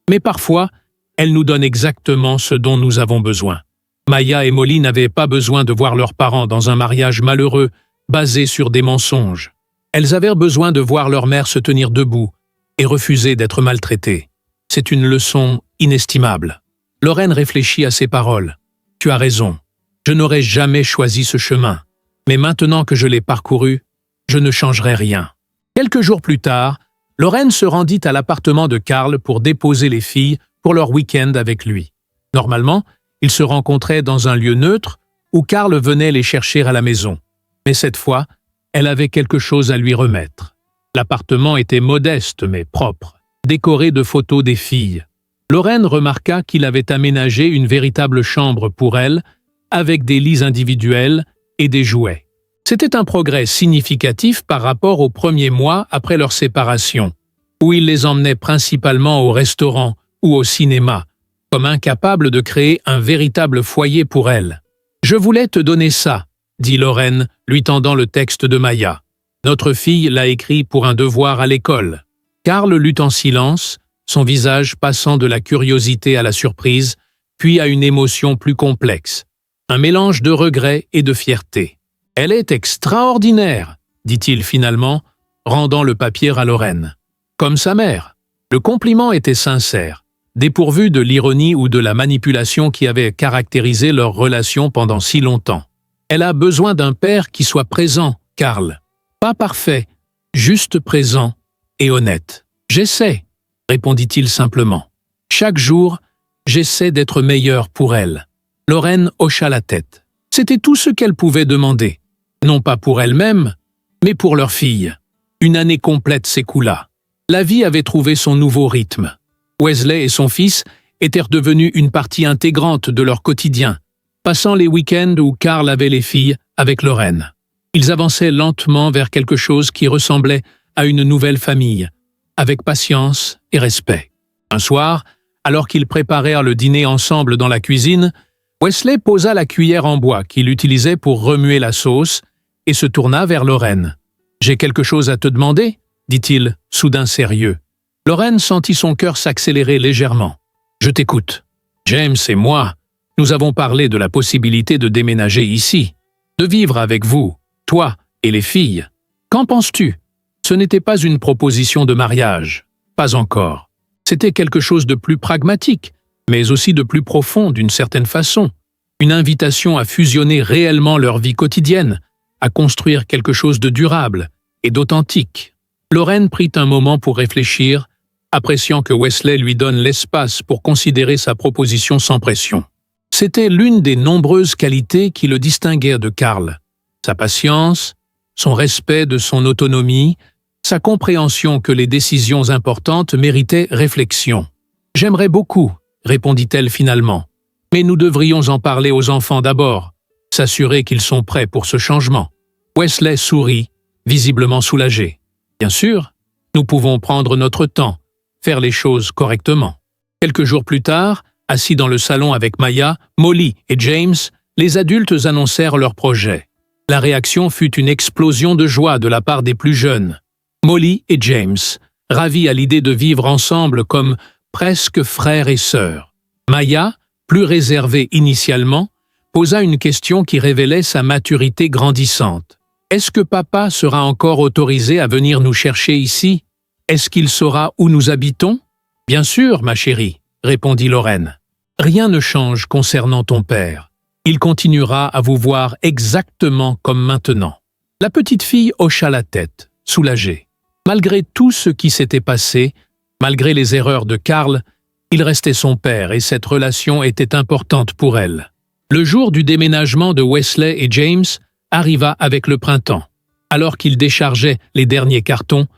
mais parfois, elle nous donne exactement ce dont nous avons besoin. Maya et Molly n'avaient pas besoin de voir leurs parents dans un mariage malheureux, basé sur des mensonges. Elles avaient besoin de voir leur mère se tenir debout et refuser d'être maltraitée. C'est une leçon inestimable. » Lorraine réfléchit à ces paroles. « Tu as raison, je n'aurais jamais choisi ce chemin, mais maintenant que je l'ai parcouru, je ne changerai rien. » Quelques jours plus tard, Lorraine se rendit à l'appartement de Carl pour déposer les filles pour leur week-end avec lui. Normalement, ils se rencontraient dans un lieu neutre où Carl venait les chercher à la maison. Mais cette fois, elle avait quelque chose à lui remettre. L'appartement était modeste mais propre, décoré de photos des filles. Lorraine remarqua qu'il avait aménagé une véritable chambre pour elles, avec des lits individuels et des jouets. C'était un progrès significatif par rapport aux premiers mois après leur séparation, où il les emmenait principalement au restaurant ou au cinéma, comme incapable de créer un véritable foyer pour elles. « Je voulais te donner ça », dit Lorraine, lui tendant le texte de Maya. « Notre fille l'a écrit pour un devoir à l'école. » Carl lut en silence, son visage passant de la curiosité à la surprise, puis à une émotion plus complexe, un mélange de regret et de fierté. « Elle est extraordinaire !» dit-il finalement, rendant le papier à Lorraine. Comme sa mère. Le compliment était sincère, dépourvu de l'ironie ou de la manipulation qui avait caractérisé leur relation pendant si longtemps. Elle a besoin d'un père qui soit présent, Karl. Pas parfait, juste présent et honnête. J'essaie, répondit-il simplement. Chaque jour, j'essaie d'être meilleur pour elle. Lorraine hocha la tête. C'était tout ce qu'elle pouvait demander. Non pas pour elle-même, mais pour leur fille. Une année complète s'écoula. La vie avait trouvé son nouveau rythme. Wesley et son fils étaient devenus une partie intégrante de leur quotidien, passant les week-ends où Karl avait les filles avec Lorraine. Ils avançaient lentement vers quelque chose qui ressemblait à une nouvelle famille, avec patience et respect. Un soir, alors qu'ils préparèrent le dîner ensemble dans la cuisine, Wesley posa la cuillère en bois qu'il utilisait pour remuer la sauce et se tourna vers Lorraine. « J'ai quelque chose à te demander ?» dit-il, soudain sérieux. Lorraine sentit son cœur s'accélérer légèrement. « Je t'écoute. James et moi, nous avons parlé de la possibilité de déménager ici, de vivre avec vous, toi et les filles. Qu'en penses-tu? Ce n'était pas une proposition de mariage, pas encore. C'était quelque chose de plus pragmatique, mais aussi de plus profond d'une certaine façon. Une invitation à fusionner réellement leur vie quotidienne, à construire quelque chose de durable et d'authentique. » Lorraine prit un moment pour réfléchir, appréciant que Wesley lui donne l'espace pour considérer sa proposition sans pression. C'était l'une des nombreuses qualités qui le distinguèrent de Karl. Sa patience, son respect de son autonomie, sa compréhension que les décisions importantes méritaient réflexion. « J'aimerais beaucoup, » répondit-elle finalement. « Mais nous devrions en parler aux enfants d'abord, s'assurer qu'ils sont prêts pour ce changement. » Wesley sourit, visiblement soulagé. « Bien sûr, nous pouvons prendre notre temps, faire les choses correctement. » Quelques jours plus tard, assis dans le salon avec Maya, Molly et James, les adultes annoncèrent leur projet. La réaction fut une explosion de joie de la part des plus jeunes. Molly et James, ravis à l'idée de vivre ensemble comme presque frères et sœurs. Maya, plus réservée initialement, posa une question qui révélait sa maturité grandissante. « Est-ce que papa sera encore autorisé à venir nous chercher ici? Est-ce qu'il saura où nous habitons? »« Bien sûr, ma chérie, » répondit Lorraine. « Rien ne change concernant ton père. Il continuera à vous voir exactement comme maintenant. » La petite fille hocha la tête, soulagée. Malgré tout ce qui s'était passé, malgré les erreurs de Karl, il restait son père et cette relation était importante pour elle. Le jour du déménagement de Wesley et James arriva avec le printemps. Alors qu'ils déchargeaient les derniers cartons,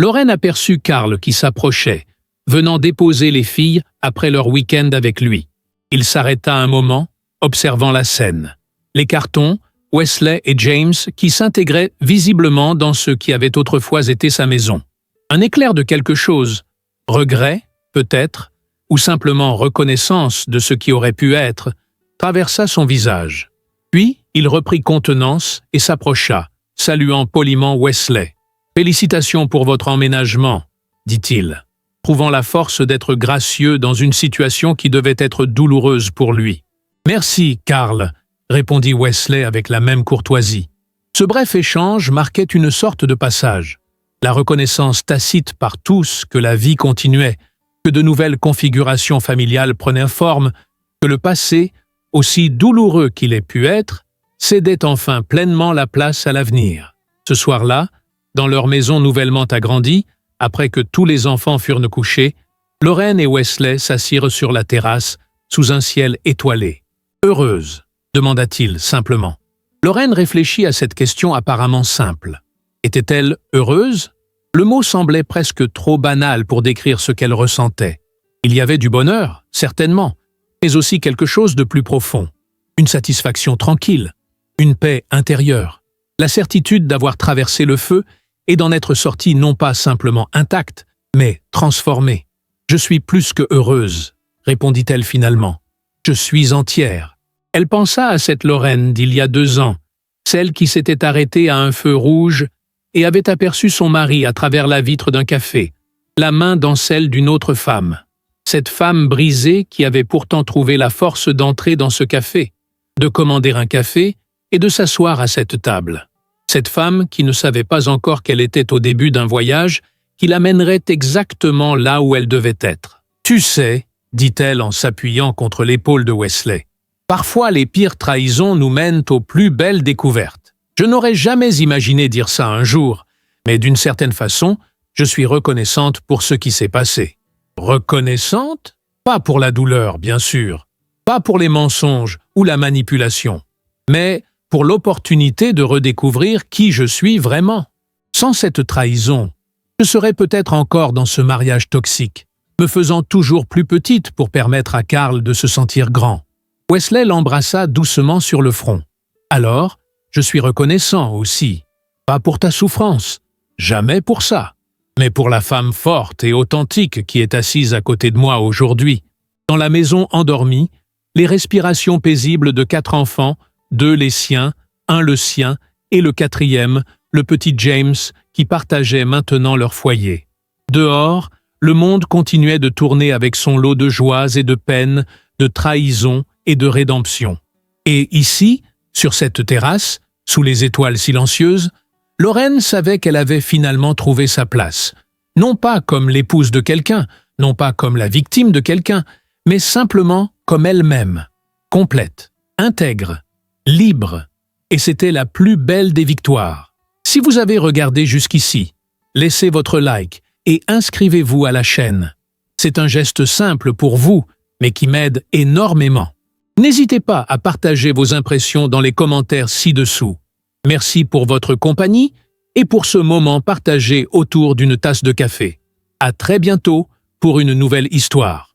Lorraine aperçut Karl qui s'approchait, venant déposer les filles après leur week-end avec lui. Il s'arrêta un moment, observant la scène. Les cartons, Wesley et James qui s'intégraient visiblement dans ce qui avait autrefois été sa maison. Un éclair de quelque chose, regret, peut-être, ou simplement reconnaissance de ce qui aurait pu être, traversa son visage. Puis, il reprit contenance et s'approcha, saluant poliment Wesley. « Félicitations pour votre emménagement, » dit-il, trouvant la force d'être gracieux dans une situation qui devait être douloureuse pour lui. « Merci, Karl, » répondit Wesley avec la même courtoisie. Ce bref échange marquait une sorte de passage. La reconnaissance tacite par tous que la vie continuait, que de nouvelles configurations familiales prenaient forme, que le passé, aussi douloureux qu'il ait pu être, cédait enfin pleinement la place à l'avenir. Ce soir-là, dans leur maison nouvellement agrandie, après que tous les enfants furent couchés, Lorraine et Wesley s'assirent sur la terrasse, sous un ciel étoilé. « Heureuse ?» demanda-t-il simplement. Lorraine réfléchit à cette question apparemment simple. Était-elle heureuse? Le mot semblait presque trop banal pour décrire ce qu'elle ressentait. Il y avait du bonheur, certainement, mais aussi quelque chose de plus profond. Une satisfaction tranquille, une paix intérieure, la certitude d'avoir traversé le feu et d'en être sortie non pas simplement intacte, mais transformée. « Je suis plus que heureuse », répondit-elle finalement. « Je suis entière. » Elle pensa à cette Lorraine d'il y a 2 ans, celle qui s'était arrêtée à un feu rouge et avait aperçu son mari à travers la vitre d'un café, la main dans celle d'une autre femme. Cette femme brisée qui avait pourtant trouvé la force d'entrer dans ce café, de commander un café et de s'asseoir à cette table. Cette femme qui ne savait pas encore qu'elle était au début d'un voyage qui l'amènerait exactement là où elle devait être. « Tu sais, » dit-elle en s'appuyant contre l'épaule de Wesley, « parfois les pires trahisons nous mènent aux plus belles découvertes. Je n'aurais jamais imaginé dire ça un jour, mais d'une certaine façon, je suis reconnaissante pour ce qui s'est passé. » Reconnaissante? Pas pour la douleur, bien sûr, pas pour les mensonges ou la manipulation, mais pour l'opportunité de redécouvrir qui je suis vraiment. Sans cette trahison, je serais peut-être encore dans ce mariage toxique, me faisant toujours plus petite pour permettre à Carl de se sentir grand. Wesley l'embrassa doucement sur le front. « Alors, je suis reconnaissant aussi, pas pour ta souffrance, jamais pour ça, mais pour la femme forte et authentique qui est assise à côté de moi aujourd'hui. » Dans la maison endormie, les respirations paisibles de 4 enfants, 2 les siens, 1 le sien et le 4e, le petit James, qui partageaient maintenant leur foyer. Dehors, le monde continuait de tourner avec son lot de joies et de peines, de trahisons et de rédemption. Et ici, sur cette terrasse, sous les étoiles silencieuses, Lorraine savait qu'elle avait finalement trouvé sa place. Non pas comme l'épouse de quelqu'un, non pas comme la victime de quelqu'un, mais simplement comme elle-même, complète, intègre, libre. Et c'était la plus belle des victoires. Si vous avez regardé jusqu'ici, laissez votre like et inscrivez-vous à la chaîne. C'est un geste simple pour vous, mais qui m'aide énormément. N'hésitez pas à partager vos impressions dans les commentaires ci-dessous. Merci pour votre compagnie et pour ce moment partagé autour d'une tasse de café. À très bientôt pour une nouvelle histoire.